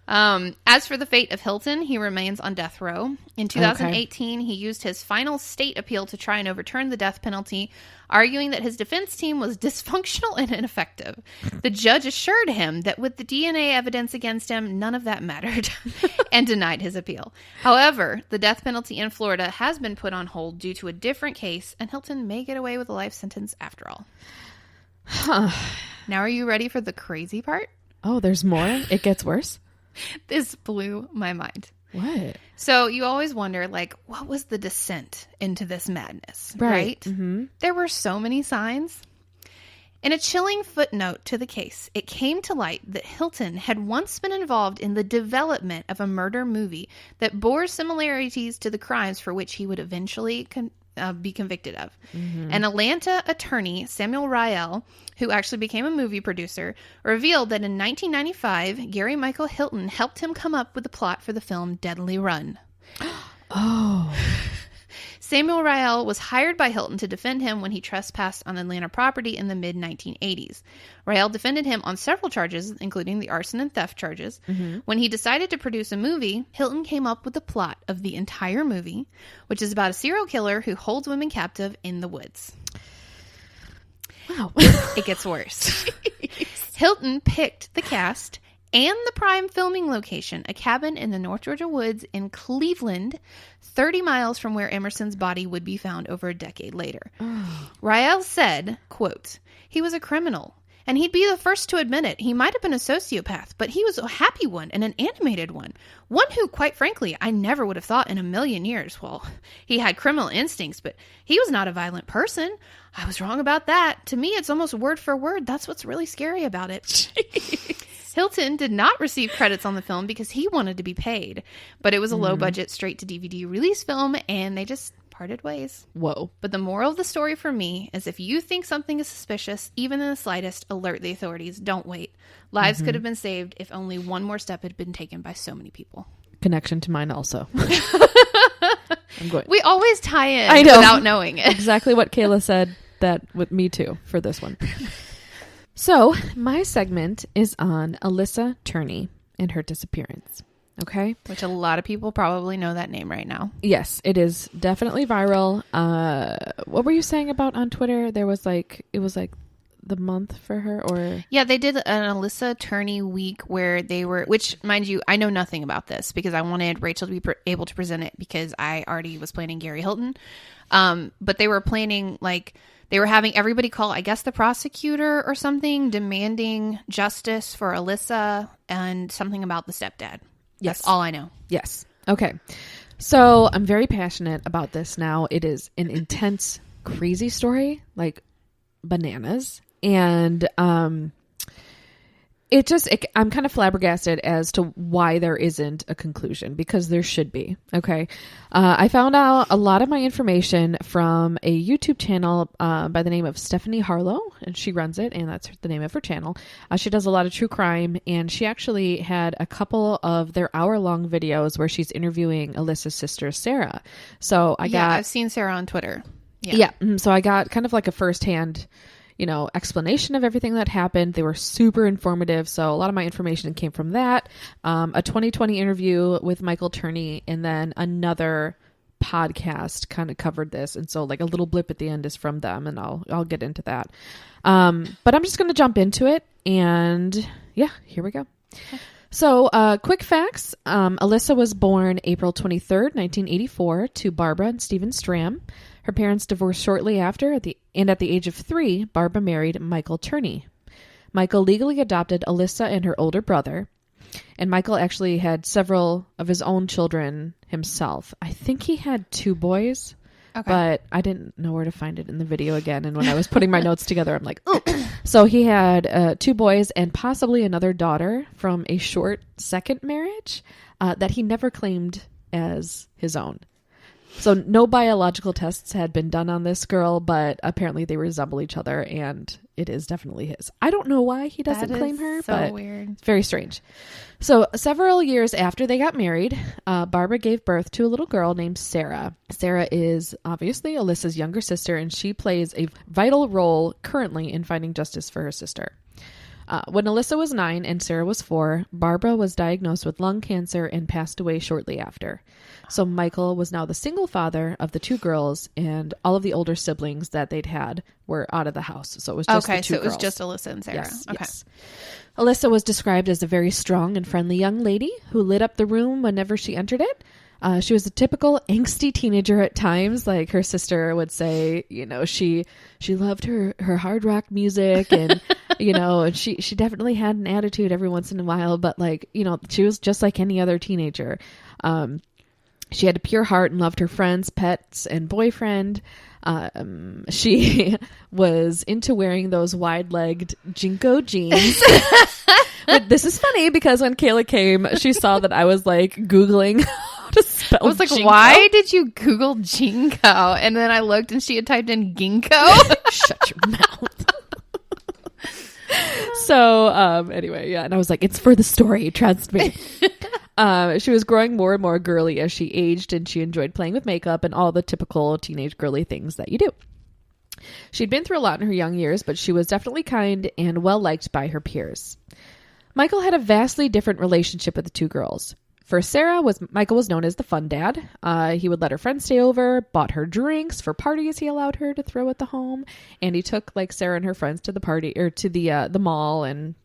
As for the fate of Hilton, he remains on death row. In 2018, he used his final state appeal to try and overturn the death penalty, arguing that his defense team was dysfunctional and ineffective. The judge assured him that with the DNA evidence against him, none of that mattered, and denied his appeal. However, the death penalty in Florida has been put on hold due to a different case, and Hilton may get away with a life sentence after all. Now, are you ready for the crazy part? Oh, there's more? It gets worse? This blew my mind. What? So you always wonder, like, what was the descent into this madness, right? Mm-hmm. There were so many signs. In a chilling footnote to the case, it came to light that Hilton had once been involved in the development of a murder movie that bore similarities to the crimes for which he would eventually be convicted of. Mm-hmm. An Atlanta attorney, Samuel Rael, who actually became a movie producer, revealed that in 1995, Gary Michael Hilton helped him come up with the plot for the film Deadly Run. Oh. Samuel Rael was hired by Hilton to defend him when he trespassed on Atlanta property in the mid-1980s. Rael defended him on several charges, including the arson and theft charges. Mm-hmm. When he decided to produce a movie, Hilton came up with the plot of the entire movie, which is about a serial killer who holds women captive in the woods. Wow. It gets worse. Hilton picked the cast and the prime filming location, a cabin in the North Georgia woods in Cleveland, 30 miles from where Emerson's body would be found over a decade later. Rael said, quote, "He was a criminal, and he'd be the first to admit it. He might have been a sociopath, but he was a happy one and an animated one. One who, quite frankly, I never would have thought in a million years. Well, he had criminal instincts, but he was not a violent person. I was wrong about that. To me, it's almost word for word. That's what's really scary about it." Jeez. Hilton did not receive credits on the film because he wanted to be paid, but it was a low-budget, straight-to-DVD release film, and they just parted ways. Whoa. But the moral of the story for me is if you think something is suspicious, even in the slightest, alert the authorities. Don't wait. Lives could have been saved if only one more step had been taken by so many people. Connection to mine also. I'm going. We always tie in I know. without knowing it. Exactly what Kaila said that with me too for this one. So my segment is on Alissa Turney and her disappearance. Okay. Which a lot of people probably know that name right now. Yes, it is definitely viral. What were you saying about on Twitter? It was like the month for her, or yeah, they did an Alissa Turney week where they were, which mind you, I know nothing about this because I wanted Rachel to be able to present it because I already was planning Gary Hilton. But they were planning they were having everybody call, I guess, the prosecutor or something, demanding justice for Alissa and something about the stepdad. Yes. That's all I know. Yes. Okay. So I'm very passionate about this now. It is an intense, crazy story, like bananas. And I'm kind of flabbergasted as to why there isn't a conclusion, because there should be. Okay. I found out a lot of my information from a YouTube channel by the name of Stephanie Harlow, and she runs it, and that's the name of her channel. She does a lot of true crime, and she actually had a couple of their hour-long videos where she's interviewing Alissa's sister, Sarah. So I've seen Sarah on Twitter. Yeah. So I got kind of like a firsthand explanation of everything that happened. They were super informative. So a lot of my information came from that. A 2020 interview with Michael Turney, and then another podcast kind of covered this. And so like a little blip at the end is from them, and I'll get into that. But I'm just going to jump into it, and yeah, here we go. Okay. So, quick facts. Alissa was born April 23rd, 1984 to Barbara and Stephen Stram. Her parents divorced shortly after, at the age of 3, Barbara married Michael Turney. Michael legally adopted Alissa and her older brother, and Michael actually had several of his own children himself. I think he had 2 boys, but I didn't know where to find it in the video again, and when I was putting my notes together, I'm like, oh! So he had 2 boys and possibly another daughter from a short second marriage that he never claimed as his own. So no biological tests had been done on this girl, but apparently they resemble each other, and it is definitely his. I don't know why he doesn't claim her, but weird. It's very strange. So several years after they got married, Barbara gave birth to a little girl named Sarah. Sarah is obviously Alissa's younger sister, and she plays a vital role currently in finding justice for her sister. When Alissa was 9 and Sarah was 4, Barbara was diagnosed with lung cancer and passed away shortly after. So Michael was now the single father of the 2 girls, and all of the older siblings that they'd had were out of the house. So it was just the 2 so it was girls. just Alissa and Sarah. Yes, okay. yes. Alissa was described as a very strong and friendly young lady who lit up the room whenever she entered it. She was a typical angsty teenager at times. Like her sister would say, she loved her hard rock music and, and she definitely had an attitude every once in a while, but she was just like any other teenager. She had a pure heart and loved her friends, pets, and boyfriend. She was into wearing those wide-legged Jinko jeans. But this is funny because when Kaila came, she saw that I was Googling how to spell I was like, Jinko. why did you Google Jinko? And then I looked and she had typed in Ginkgo. Shut your mouth. So, anyway, yeah. And I was like, it's for the story. Trust me. She was growing more and more girly as she aged, and she enjoyed playing with makeup and all the typical teenage girly things that you do. She'd been through a lot in her young years, but she was definitely kind and well-liked by her peers. Michael had a vastly different relationship with the 2 girls. For Sarah, Michael was known as the fun dad. He would let her friends stay over, bought her drinks for parties he allowed her to throw at the home, and he took Sarah and her friends to the party or to the mall and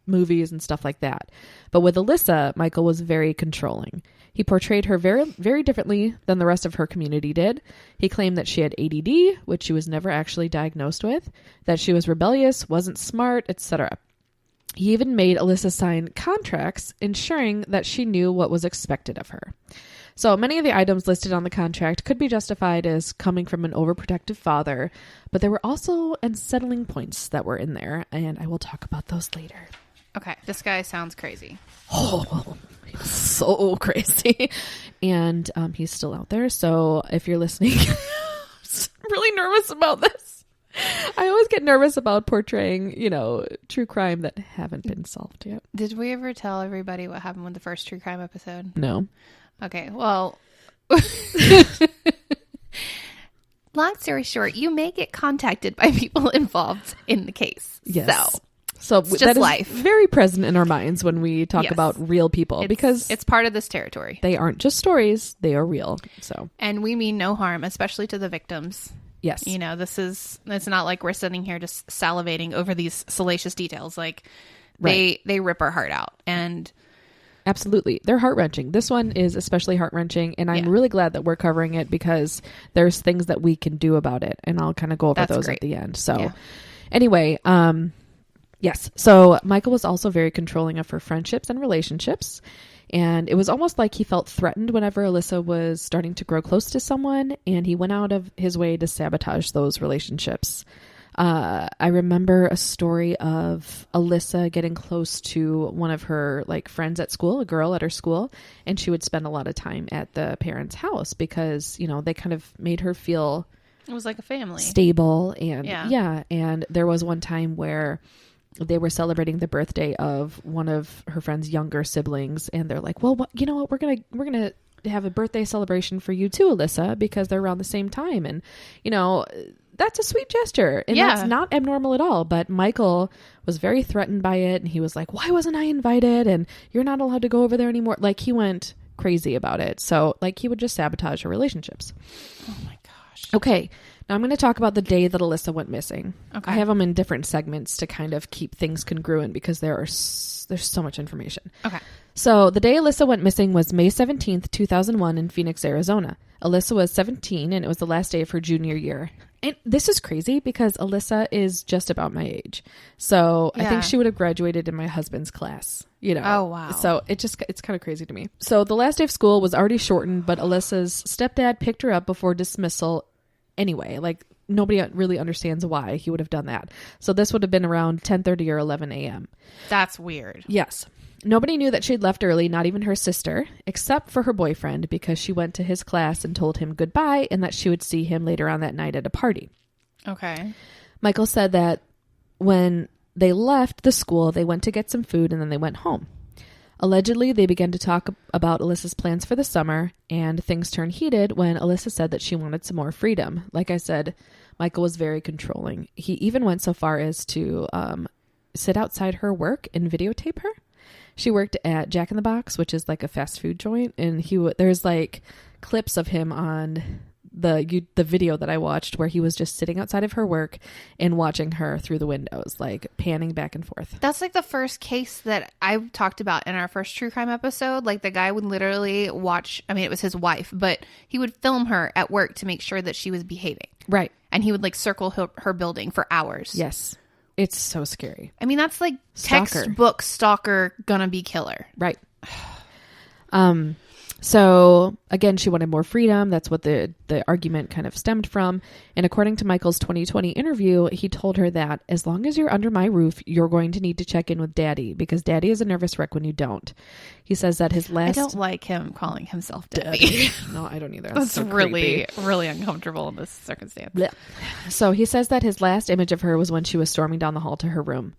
movies and stuff like that. But with Alissa, Michael was very controlling. He portrayed her very, very differently than the rest of her community did. He claimed that she had ADD, which she was never actually diagnosed with, that she was rebellious, wasn't smart, etc. He even made Alissa sign contracts ensuring that she knew what was expected of her. So many of the items listed on the contract could be justified as coming from an overprotective father, but there were also unsettling points that were in there, and I will talk about those later. Okay, this guy sounds crazy. Oh, he's so crazy. And he's still out there, so if you're listening, I'm really nervous about this. I always get nervous about portraying, true crime that haven't been solved yet. Did we ever tell everybody what happened with the first true crime episode? No. Okay, well, long story short, you may get contacted by people involved in the case. Yes. So it's just that is life. Very present in our minds when we talk Yes. about real people because it's part of this territory. They aren't just stories, they are real. So, and we mean no harm, especially to the victims. yes. It's not like we're sitting here just salivating over these salacious details. Right. They rip our heart out. And absolutely. They're heart-wrenching. This one is especially heart-wrenching, and I'm really glad that we're covering it because there's things that we can do about it, and I'll kind of go over those at the end. So anyway, yes. So Michael was also very controlling of her friendships and relationships. And it was almost like he felt threatened whenever Alissa was starting to grow close to someone, and he went out of his way to sabotage those relationships. I remember a story of Alissa getting close to one of her friends at school, a girl at her school, and she would spend a lot of time at the parents' house because, they kind of made her feel it was like a family. Stable. And and there was one time where they were celebrating the birthday of one of her friend's younger siblings, and they're like, well, you know what, we're gonna have a birthday celebration for you too, Alissa, because they're around the same time. And that's a sweet gesture, and that's not abnormal at all. But Michael was very threatened by it, and he was like, why wasn't I invited? And you're not allowed to go over there anymore. He went crazy about it. So he would just sabotage her relationships. Oh my gosh. Okay. Now I'm going to talk about the day that Alissa went missing. Okay. I have them in different segments to kind of keep things congruent because there's so much information. Okay. So the day Alissa went missing was May 17th, 2001 in Phoenix, Arizona. Alissa was 17 and it was the last day of her junior year. And this is crazy because Alissa is just about my age. So I think she would have graduated in my husband's class, Oh, wow. So it's kind of crazy to me. So the last day of school was already shortened, but Alyssa's stepdad picked her up before dismissal anyway. Nobody really understands why he would have done that. So this would have been around 10:30 or 11 a.m. That's weird. Yes. Nobody knew that she'd left early, not even her sister, except for her boyfriend, because she went to his class and told him goodbye and that she would see him later on that night at a party. Okay. Michael said that when they left the school, they went to get some food and then they went home. Allegedly, they began to talk about Alyssa's plans for the summer, and things turned heated when Alissa said that she wanted some more freedom. Like I said, Michael was very controlling. He even went so far as to sit outside her work and videotape her. She worked at Jack in the Box, which is like a fast food joint, and there's like clips of him on the video that I watched where he was just sitting outside of her work and watching her through the windows, like panning back and forth. That's like the first case that I talked about in our first true crime episode. Like the guy would literally watch, I mean, it was his wife, but he would film her at work to make sure that she was behaving. Right. And he would like circle her building for hours. Yes. It's so scary. I mean, that's like Stalker. textbook stalker gonna be killer. Right. So again, she wanted more freedom. That's what the argument kind of stemmed from. And according to Michael's 2020 interview, he told her that as long as you're under my roof, you're going to need to check in with Daddy because Daddy is a nervous wreck when you don't. He says that his last... I don't like him calling himself Daddy. No, I don't either. That's so really, really uncomfortable in this circumstance. Blech. So he says that his last image of her was when she was storming down the hall to her room.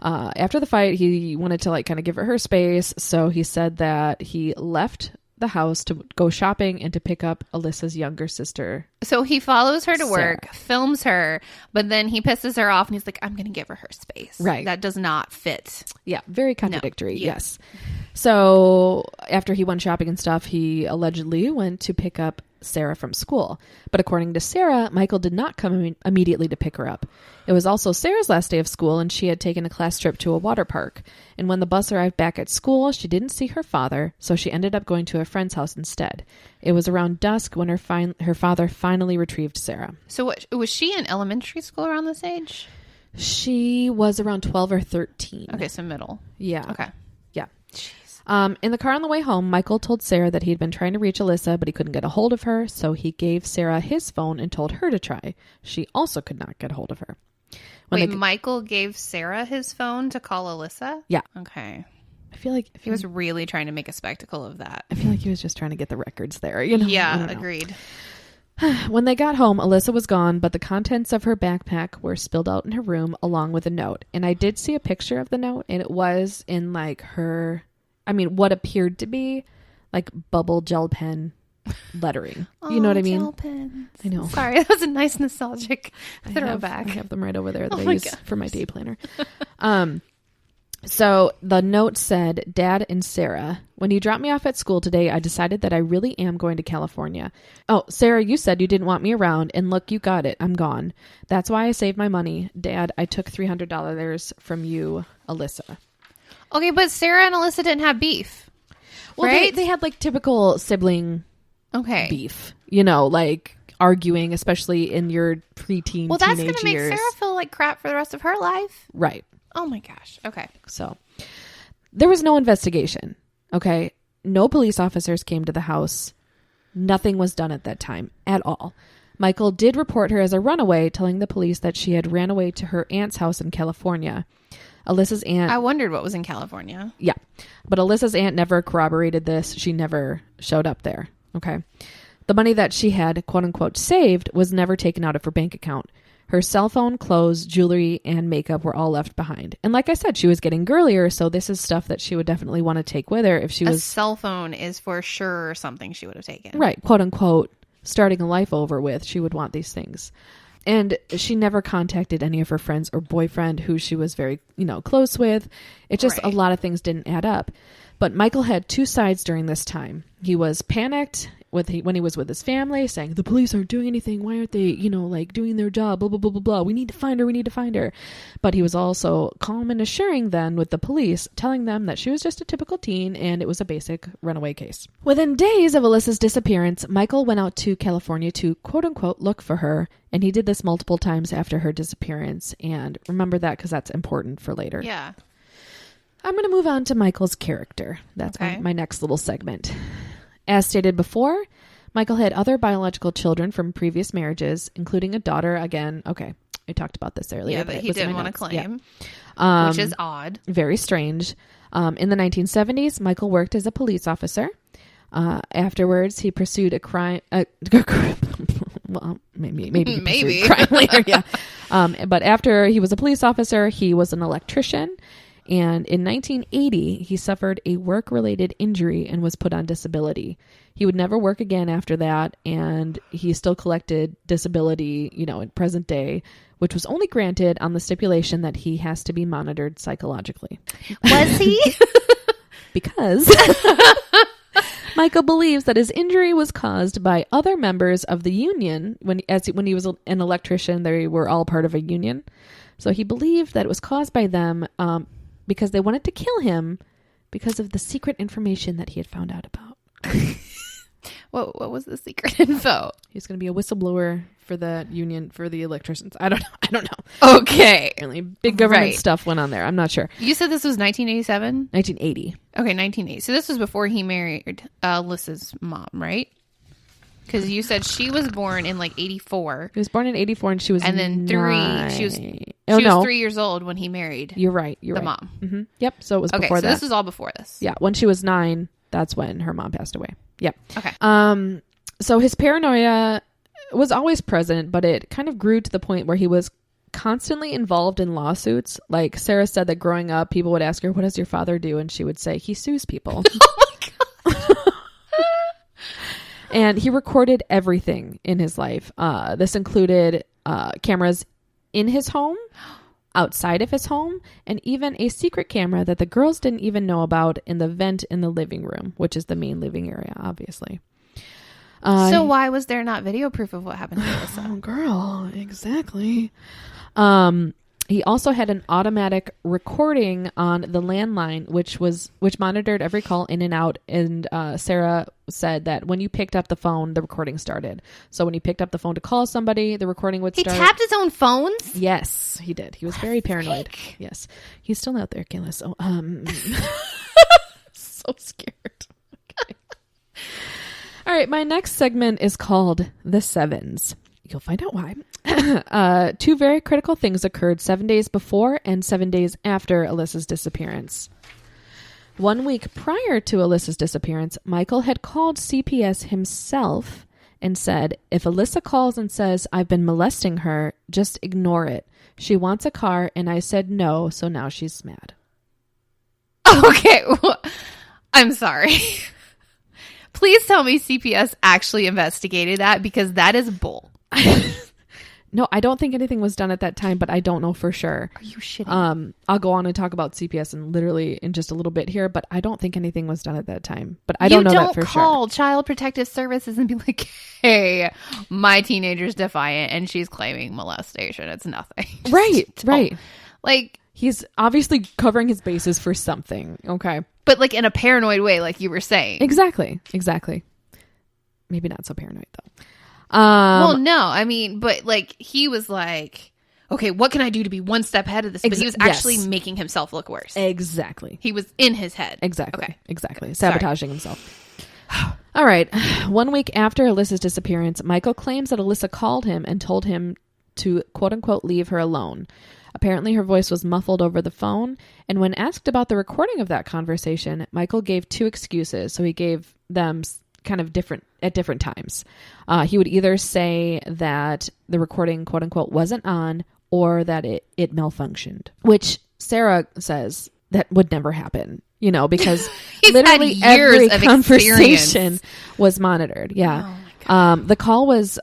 After the fight, he wanted to like kind of give her space. So he said that he left the house to go shopping and to pick up Alyssa's younger sister. So he follows her to work, Sarah. films her, but then he pisses her off and he's like, I'm going to give her space. Right. That does not fit. Yeah, very contradictory. No. Yeah. Yes. So after he went shopping and stuff, he allegedly went to pick up Sarah from school. But according to Sarah, Michael did not come immediately to pick her up. It was also Sarah's last day of school, and she had taken a class trip to a water park. And when the bus arrived back at school, she didn't see her father, so she ended up going to a friend's house instead. It was around dusk when her father finally retrieved Sarah. So what, was she in elementary school around this age? She was around 12 or 13. Okay, so middle. Yeah. Okay. Yeah. In the car on the way home, Michael told Sarah that he'd been trying to reach Alissa, but he couldn't get a hold of her, so he gave Sarah his phone and told her to try. She also could not get a hold of her. Michael gave Sarah his phone to call Alissa? Yeah. Okay. I feel like he was really trying to make a spectacle of that. I feel like he was just trying to get the records there, you know? Yeah, agreed. When they got home, Alissa was gone, but the contents of her backpack were spilled out in her room along with a note. And I did see a picture of the note, and it was in like her... what appeared to be like bubble gel pen lettering. You know what I mean? Gel pens. I know. Sorry, that was a nice nostalgic throwback. I have them right over there that I use for my day planner. So the note said, Dad and Sarah, when you dropped me off at school today, I decided that I really am going to California. Oh, Sarah, you said you didn't want me around, and look, you got it. I'm gone. That's why I saved my money. Dad, I took $300 from you, Alissa. Okay, but Sarah and Alissa didn't have beef. Well, right? they had like typical sibling beef, like arguing, especially in your preteen, well, that's going to make Sarah feel like crap for the rest of her life. Right. Oh my gosh. Okay. So there was no investigation. Okay. No police officers came to the house. Nothing was done at that time at all. Michael did report her as a runaway, telling the police that she had ran away to her aunt's house in California. Alyssa's aunt... I wondered what was in California. Yeah. But Alyssa's aunt never corroborated this. She never showed up there. Okay. The money that she had, quote unquote, saved was never taken out of her bank account. Her cell phone, clothes, jewelry, and makeup were all left behind. And like I said, she was getting girlier, so this is stuff that she would definitely want to take with her if she was... A cell phone is for sure something she would have taken. Right. Quote unquote, starting a life over with, she would want these things. And she never contacted any of her friends or boyfriend who she was very, close with. It just, a lot of things didn't add up. But Michael had two sides during this time. He was panicked when he was with his family, saying, the police aren't doing anything. Why aren't they, doing their job? Blah, blah, blah, blah, blah. We need to find her. But he was also calm and assuring then with the police, telling them that she was just a typical teen and it was a basic runaway case. Within days of Alyssa's disappearance, Michael went out to California to, quote unquote, look for her. And he did this multiple times after her disappearance. And remember that because that's important for later. Yeah. I'm going to move on to Michael's character. That's my next little segment. As stated before, Michael had other biological children from previous marriages, including a daughter. Again, okay, I talked about this earlier. Yeah, but he didn't want to claim, which is odd. Very strange. In the 1970s, Michael worked as a police officer. Afterwards, he pursued a crime... well, maybe crime later, yeah. But after he was a police officer, he was an electrician. And in 1980, he suffered a work-related injury and was put on disability. He would never work again after that, and he still collected disability, in present day, which was only granted on the stipulation that he has to be monitored psychologically. Was he? Because Michael believes that his injury was caused by other members of the union. When he was an electrician, they were all part of a union. So he believed that it was caused by them because they wanted to kill him because of the secret information that he had found out about. What was the secret info? He was going to be a whistleblower for the union, for the electricians. I don't know. Okay. Really big government stuff went on there. I'm not sure. You said this was 1987? 1980. Okay, 1980. So this was before he married Alyssa's mom, right? Because you said she was born in 84. He was born in 84 and she was and then 9. She was 3 years old when he married. You're right. The mom. Mm-hmm. Yep. So it was before that. So this is all before this. Yeah. When she was 9, that's when her mom passed away. Yep. Okay. So his paranoia was always present, but it kind of grew to the point where he was constantly involved in lawsuits. Like Sarah said that growing up, people would ask her, "What does your father do?" And she would say, "He sues people." Oh my God. And he recorded everything in his life. This included cameras in his home, outside of his home, and even a secret camera that the girls didn't even know about in the vent in the living room, which is the main living area, obviously. So why was there not video proof of what happened to Alissa? Oh, girl, exactly. He also had an automatic recording on the landline, which monitored every call in and out. And Sarah said that when you picked up the phone, the recording started. So when he picked up the phone to call somebody, the recording would start. He tapped his own phones? Yes, he did. He was very paranoid. Yes, he's still out there, Kaila. So so scared. Okay. All right, my next segment is called The Sevens. You'll find out why. 2 very critical things occurred 7 days before and 7 days after Alyssa's disappearance. 1 week prior to Alyssa's disappearance, Michael had called CPS himself and said, "If Alissa calls and says I've been molesting her, just ignore it. She wants a car and I said no, so now she's mad." Okay, well, I'm sorry. Please tell me CPS actually investigated that, because that is bull. No, I don't think anything was done at that time, but I don't know for sure. Are you shitting? I'll go on and talk about CPS in just a little bit here, but I don't think anything was done at that time. But I don't know that for sure. You don't call Child Protective Services and be like, "Hey, my teenager's defiant and she's claiming molestation." It's nothing. Right. Like, he's obviously covering his bases for something. Okay. But like in a paranoid way, like you were saying. Exactly. Maybe not so paranoid though. Well, no, I mean, but like he was like, okay, what can I do to be one step ahead of this? But he was actually making himself look worse. Exactly. He was in his head. Exactly. Okay. Exactly. Sabotaging himself. All right. 1 week after Alyssa's disappearance, Michael claims that Alissa called him and told him to, quote unquote, leave her alone. Apparently her voice was muffled over the phone. And when asked about the recording of that conversation, Michael gave 2 excuses. So he gave them kind of at different times. He would either say that the recording, quote unquote, wasn't on, or that it malfunctioned, which Sarah says that would never happen, because literally every conversation was monitored. Yeah. Oh, the call was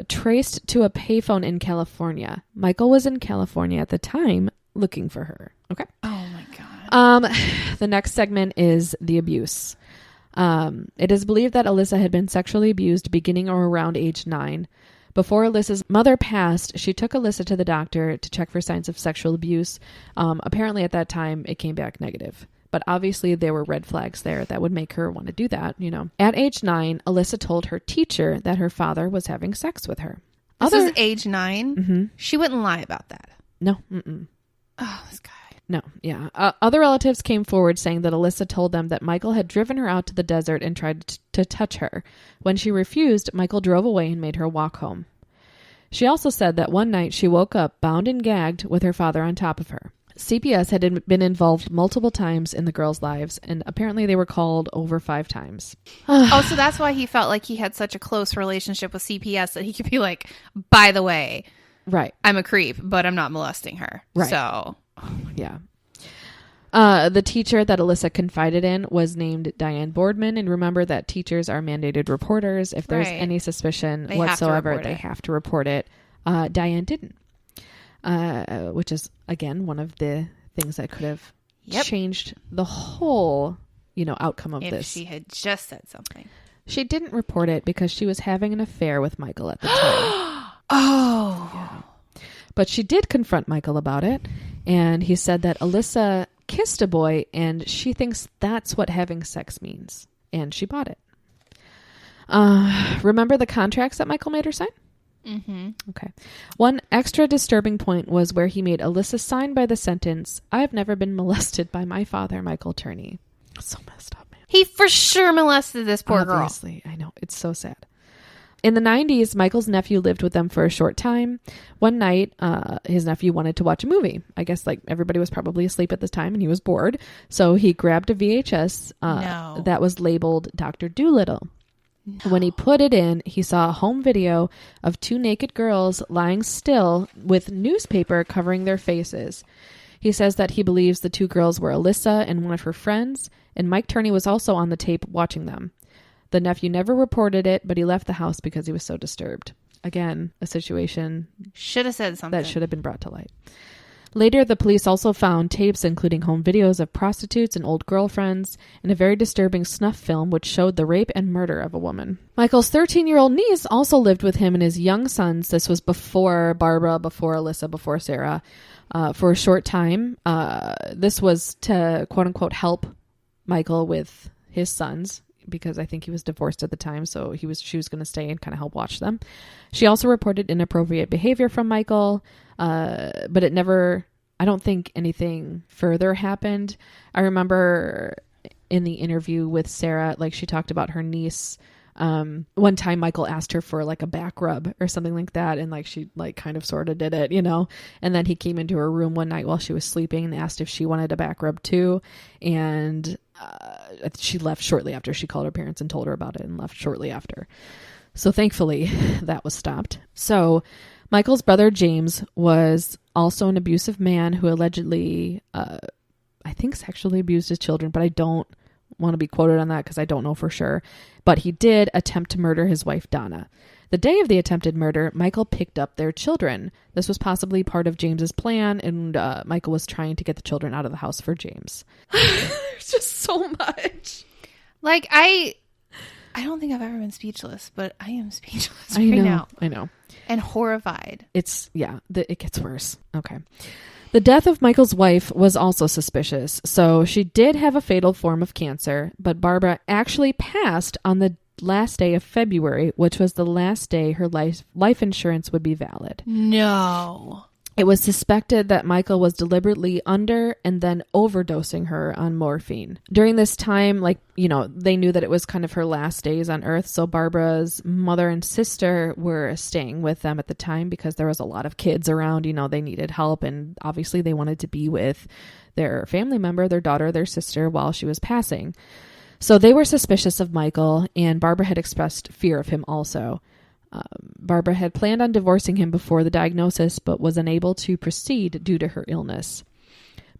traced to a payphone in California. Michael was in California at the time looking for her. Okay. Oh my God. The next segment is the abuse. It is believed that Alissa had been sexually abused beginning or around age 9. Before Alyssa's mother passed, she took Alissa to the doctor to check for signs of sexual abuse. Apparently at that time, it came back negative. But obviously there were red flags there that would make her want to do that, At age 9, Alissa told her teacher that her father was having sex with her. This was age 9? Mm-hmm. She wouldn't lie about that. No. Mm-mm. Oh, this guy. No, yeah. Other relatives came forward saying that Alissa told them that Michael had driven her out to the desert and tried to touch her. When she refused, Michael drove away and made her walk home. She also said that one night she woke up bound and gagged with her father on top of her. CPS had been involved multiple times in the girls' lives, and apparently they were called over 5 times. Oh, so that's why he felt like he had such a close relationship with CPS that he could be like, by the way, right, I'm a creep, but I'm not molesting her. Right. So... Yeah. The teacher that Alissa confided in was named Diane Boardman. And remember that teachers are mandated reporters. If there's any suspicion whatsoever, they have to report it. Diane didn't, which is, again, one of the things that could have changed the whole, outcome of this. If she had just said something. She didn't report it because she was having an affair with Michael at the time. Oh. Yeah. But she did confront Michael about it. And he said that Alissa kissed a boy and she thinks that's what having sex means. And she bought it. Remember the contracts that Michael made her sign? Mm-hmm. Okay. One extra disturbing point was where he made Alissa sign by the sentence, "I've never been molested by my father, Michael Turney." So messed up, man. He for sure molested this poor girl. Obviously, I know. It's so sad. In the 90s, Michael's nephew lived with them for a short time. One night, his nephew wanted to watch a movie. I guess everybody was probably asleep at this time and he was bored. So he grabbed a VHS that was labeled Dr. Dolittle. No. When he put it in, he saw a home video of 2 naked girls lying still with newspaper covering their faces. He says that he believes the 2 girls were Alissa and one of her friends, and Mike Turney was also on the tape watching them. The nephew never reported it, but he left the house because he was so disturbed. Again, a situation should have said something that should have been brought to light. Later, the police also found tapes including home videos of prostitutes and old girlfriends, and a very disturbing snuff film which showed the rape and murder of a woman. Michael's 13-year-old niece also lived with him and his young sons. This was before Barbara, before Alissa, before Sarah, for a short time. This was to, quote-unquote, help Michael with his sons, because I think he was divorced at the time, so she was going to stay and kind of help watch them. She also reported inappropriate behavior from Michael, but I don't think anything further happened. I remember in the interview with Sarah, she talked about her niece. One time Michael asked her for a back rub or something like that, and she kind of sort of did it, and then he came into her room one night while she was sleeping and asked if she wanted a back rub too, and she left shortly after. She called her parents and told her about it and left shortly after. So thankfully that was stopped. So Michael's brother James was also an abusive man who allegedly I think sexually abused his children, but I don't want to be quoted on that because I don't know for sure. But he did attempt to murder his wife Donna. The day of the attempted murder, Michael picked up their children. This was possibly part of James's plan, and Michael was trying to get the children out of the house for James. There's just so much. I don't think I've ever been speechless, but I am speechless now. I know. And horrified. It gets worse. Okay. The death of Michael's wife was also suspicious. So she did have a fatal form of cancer, but Barbara actually passed on the last day of February, which was the last day her life insurance would be valid. No. It was suspected that Michael was deliberately under and then overdosing her on morphine. During this time, they knew that it was kind of her last days on Earth. So Barbara's mother and sister were staying with them at the time because there was a lot of kids around. They needed help. And obviously they wanted to be with their family member, their daughter, their sister, while she was passing. So they were suspicious of Michael, and Barbara had expressed fear of him also. Barbara had planned on divorcing him before the diagnosis, but was unable to proceed due to her illness.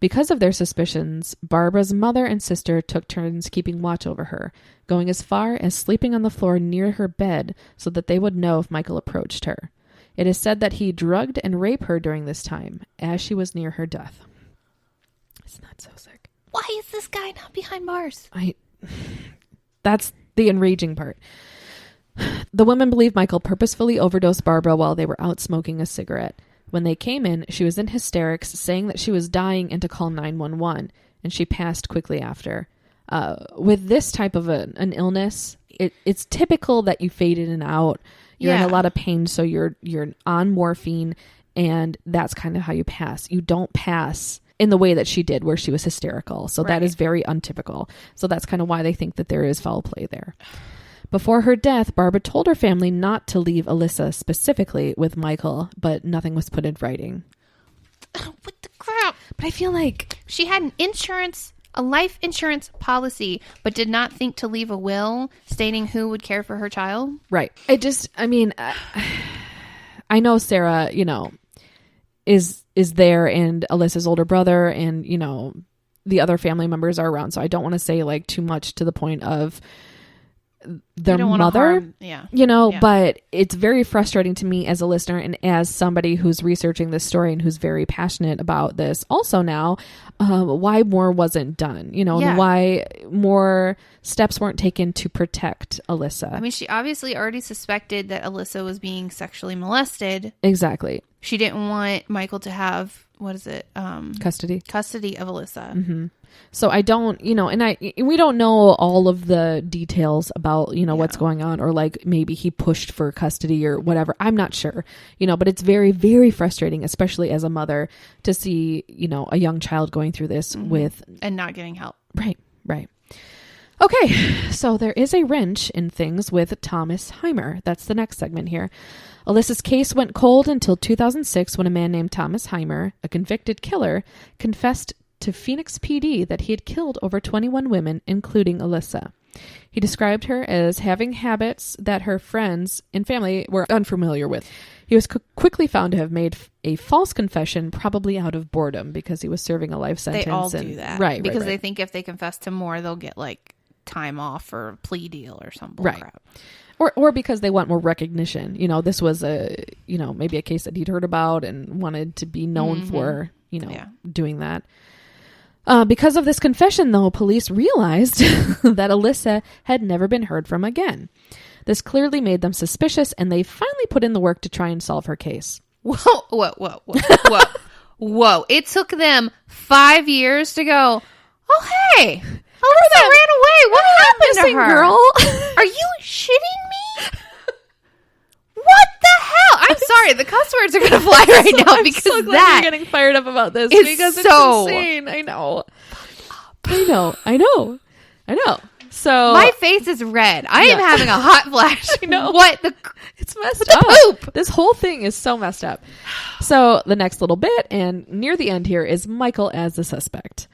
Because of their suspicions, Barbara's mother and sister took turns keeping watch over her, going as far as sleeping on the floor near her bed so that they would know if Michael approached her. It is said that he drugged and raped her during this time, as she was near her death. Isn't that so sick? Why is this guy not behind bars? That's the enraging part. The women believe Michael purposefully overdosed Barbara while they were out smoking a cigarette. When they came in, she was in hysterics, saying that she was dying and to call 911, and she passed quickly after. With this type of an illness, it's typical that you fade in and out. You're in a lot of pain, so you're on morphine, and that's kind of how you pass. You don't pass in the way that she did, where she was hysterical. So that is very untypical. So that's kind of why they think that there is foul play there. Before her death, Barbara told her family not to leave Alissa specifically with Michael, but nothing was put in writing. What the crap? But I feel like she had a life insurance policy, but did not think to leave a will stating who would care for her child. Right. I know Sarah, is there, and Alyssa's older brother, and, the other family members are around. So I don't want to say like too much to the point of their mother, but it's very frustrating to me as a listener and as somebody who's researching this story and who's very passionate about this also now, why more wasn't done, and why more steps weren't taken to protect Alissa. I mean, she obviously already suspected that Alissa was being sexually molested. Exactly. She didn't want Michael to have, custody of Alissa. Mm-hmm. So I don't, we don't know all of the details about, what's going on, or like maybe he pushed for custody or whatever. I'm not sure, but it's very, very frustrating, especially as a mother, to see, a young child going through this and not getting help. Right. Okay. So there is a wrench in things with Thomas Heimer. That's the next segment here. Alissa's case went cold until 2006 when a man named Thomas Heimer, a convicted killer, confessed to Phoenix PD that he had killed over 21 women, including Alissa. He described her as having habits that her friends and family were unfamiliar with. He was quickly found to have made a false confession, probably out of boredom, because he was serving a life sentence. They all do that. Right. Because they think if they confess to more, they'll get like time off or a plea deal or some bull crap. Or because they want more recognition. This was maybe a case that he'd heard about and wanted to be known for, doing that. Because of this confession, though, police realized that Alissa had never been heard from again. This clearly made them suspicious, and they finally put in the work to try and solve her case. Whoa. It took them 5 years to go, oh, hey, Alissa ran away. What happened to her? Girl? Are you shitting me? What the hell? I'm sorry. The cuss words are going to fly right now because so glad you're getting fired up about this because it's insane. I know. So my face is red. I am having a hot flash. I know. It's messed up. Poop? This whole thing is so messed up. So the next little bit and near the end here is Michael as the suspect.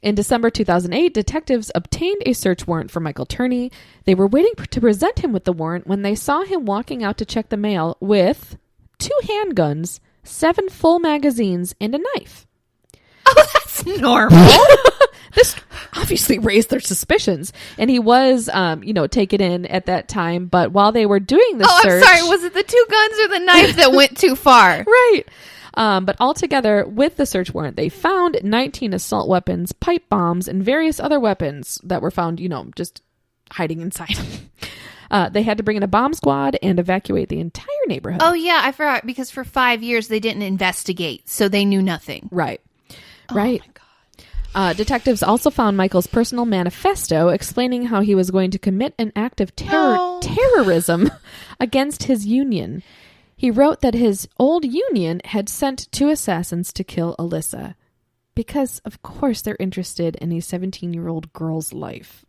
In December 2008, detectives obtained a search warrant for Michael Turney. They were waiting to present him with the warrant when they saw him walking out to check the mail with 2 handguns, 7 full magazines, and a knife. Oh, that's normal. This obviously raised their suspicions, and he was, taken in at that time. But while they were doing the search... I'm sorry. Was it the 2 guns or the knife that went too far? Right. But altogether, with the search warrant, they found 19 assault weapons, pipe bombs, and various other weapons that were found, just hiding inside. They had to bring in a bomb squad and evacuate the entire neighborhood. Oh, yeah, I forgot, because for 5 years they didn't investigate, so they knew nothing. Right. Oh, my God. Detectives also found Michael's personal manifesto explaining how he was going to commit an act of terrorism against his union. He wrote that his old union had sent 2 assassins to kill Alissa because, of course, they're interested in a 17-year-old girl's life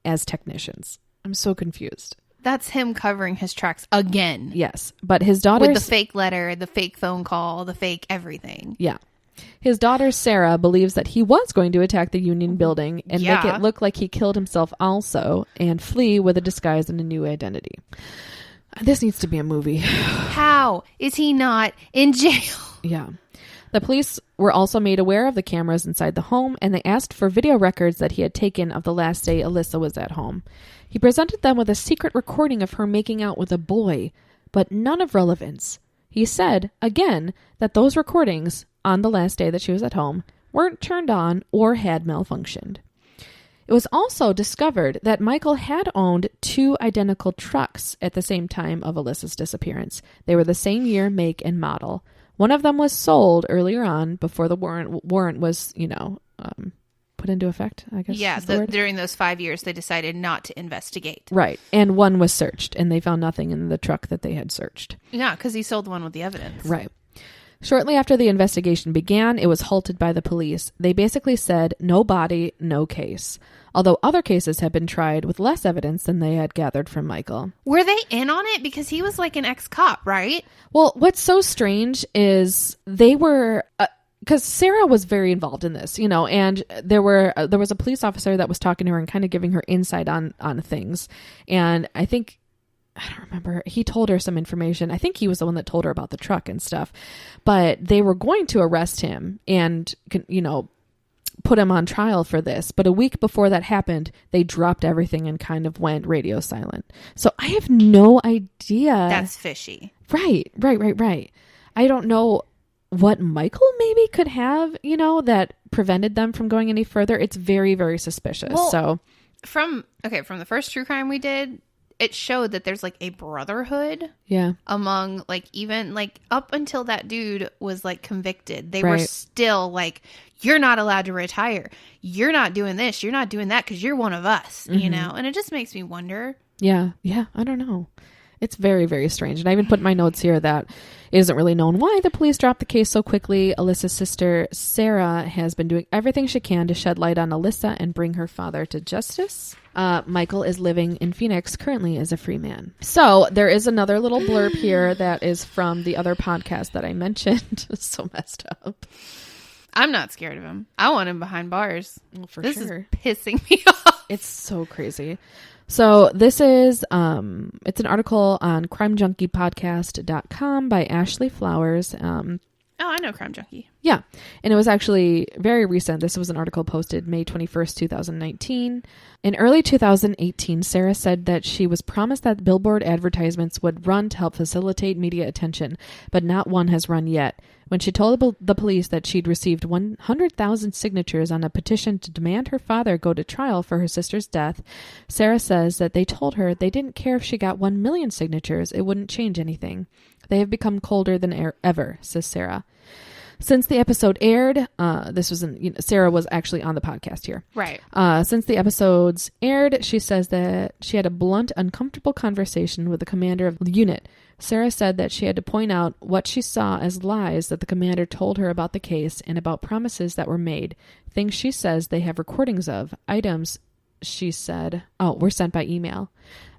as technicians. I'm so confused. That's him covering his tracks again. Yes, but his daughter... With the fake letter, the fake phone call, the fake everything. Yeah. His daughter, Sarah, believes that he was going to attack the Union building and make it look like he killed himself also and flee with a disguise and a new identity. This needs to be a movie. How is he not in jail? Yeah. The police were also made aware of the cameras inside the home, and they asked for video records that he had taken of the last day Alissa was at home. He presented them with a secret recording of her making out with a boy, but none of relevance. He said, again, that those recordings on the last day that she was at home weren't turned on or had malfunctioned. It was also discovered that Michael had owned 2 identical trucks at the same time of Alissa's disappearance. They were the same year, make, and model. One of them was sold earlier on before the warrant was, put into effect, I guess. Yeah, during those 5 years, they decided not to investigate. Right. And one was searched, and they found nothing in the truck that they had searched. Yeah, because he sold the one with the evidence. Right. Shortly after the investigation began, it was halted by the police. They basically said, no body, no case. Although other cases had been tried with less evidence than they had gathered from Michael. Were they in on it? Because he was like an ex-cop, right? Well, what's so strange is they were... because Sarah was very involved in this, and there was a police officer that was talking to her and kind of giving her insight on things. And I don't remember, he told her some information. I think he was the one that told her about the truck and stuff. But they were going to arrest him and, put him on trial for this. But a week before that happened, they dropped everything and kind of went radio silent. So I have no idea. That's fishy. Right. I don't know what Michael maybe could have, that prevented them from going any further. It's very, very suspicious. Well, so from the first true crime we did, it showed that there's like a brotherhood. Yeah. Among like, even like up until that dude was like convicted, they were still like, you're not allowed to retire. You're not doing this. You're not doing that because you're one of us, and it just makes me wonder. Yeah. I don't know. It's very, very strange. And I even put in my notes here that it isn't really known why the police dropped the case so quickly. Alyssa's sister, Sarah, has been doing everything she can to shed light on Alissa and bring her father to justice. Michael is living in Phoenix currently as a free man. So there is another little blurb here that is from the other podcast that I mentioned. It's so messed up. I'm not scared of him. I want him behind bars. Well, this is pissing me off. It's so crazy. So this is, it's an article on crimejunkiepodcast.com by Ashley Flowers. Oh, I know Crime Junkie. Yeah. And it was actually very recent. This was an article posted May 21st, 2019. In early 2018, Sarah said that she was promised that billboard advertisements would run to help facilitate media attention, but not one has run yet. When she told the police that she'd received 100,000 signatures on a petition to demand her father go to trial for her sister's death, Sarah says that they told her they didn't care if she got 1 million signatures. It wouldn't change anything. They have become colder than ever, says Sarah. Since the episode aired, Sarah was actually on the podcast here. Right. Since the episodes aired, she says that she had a blunt, uncomfortable conversation with the commander of the unit. Sarah said that she had to point out what she saw as lies that the commander told her about the case and about promises that were made, things she says they have recordings of, items she said, were sent by email.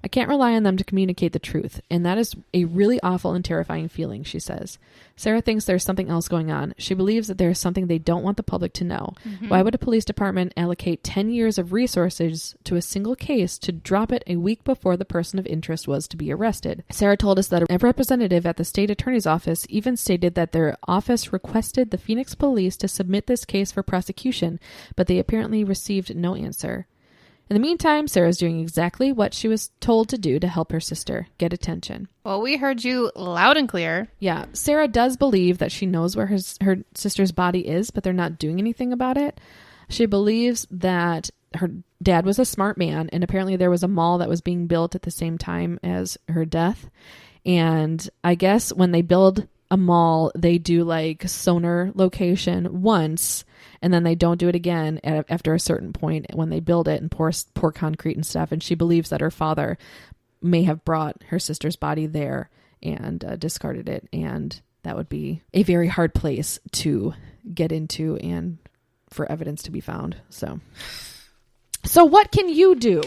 I can't rely on them to communicate the truth, and that is a really awful and terrifying feeling, she says. Sarah thinks there's something else going on. She believes that there is something they don't want the public to know. Mm-hmm. Why would a police department allocate 10 years of resources to a single case to drop it a week before the person of interest was to be arrested? Sarah told us that a representative at the state attorney's office even stated that their office requested the Phoenix police to submit this case for prosecution, but they apparently received no answer. In the meantime, Sarah's doing exactly what she was told to do to help her sister get attention. Well, we heard you loud and clear. Yeah, Sarah does believe that she knows where her sister's body is, but they're not doing anything about it. She believes that her dad was a smart man, and apparently there was a mall that was being built at the same time as her death. And I guess when they build a mall, they do like sonar location once, and then they don't do it again after a certain point when they build it and pour concrete and stuff. And she believes that her father may have brought her sister's body there and discarded it. And that would be a very hard place to get into and for evidence to be found. So what can you do?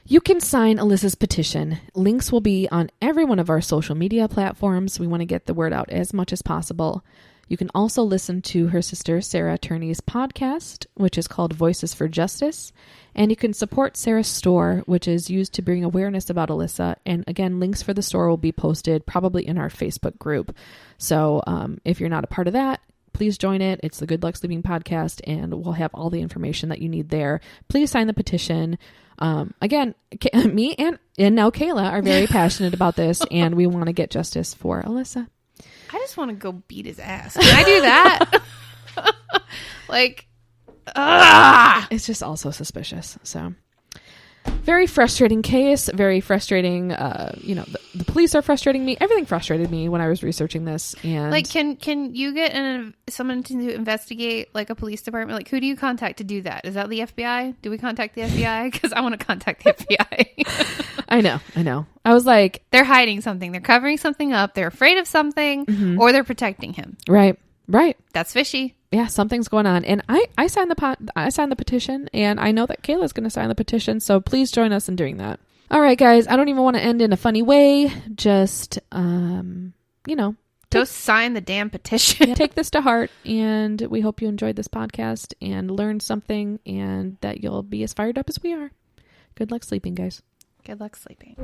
You can sign Alyssa's petition. Links will be on every one of our social media platforms. We want to get the word out as much as possible. You can also listen to her sister Sarah Turney's podcast, which is called Voices for Justice. And you can support Sarah's store, which is used to bring awareness about Alissa. And again, links for the store will be posted probably in our Facebook group. So if you're not a part of that, please join it. It's the Good Luck Sleeping podcast, and we'll have all the information that you need there. Please sign the petition. Again, me and now Kaila are very passionate about this, and we want to get justice for Alissa. I just want to go beat his ass. Can I do that? It's just also suspicious. So very frustrating case, very frustrating. The police are frustrating me. Everything frustrated me when I was researching this. And like, can you get someone to investigate, like a police department? Like, who do you contact to do that? Is that the FBI? Do we contact the FBI? Because I want to contact the FBI. I know. I was like, they're hiding something. They're covering something up. They're afraid of something, or they're protecting him. Right. That's fishy. Yeah, something's going on. And I signed the petition, and I know that Kayla's going to sign the petition, so please join us in doing that. All right, guys, I don't even want to end in a funny way. Just, go sign the damn petition. Take this to heart, and we hope you enjoyed this podcast and learned something, and that you'll be as fired up as we are. Good luck sleeping, guys. Good luck sleeping.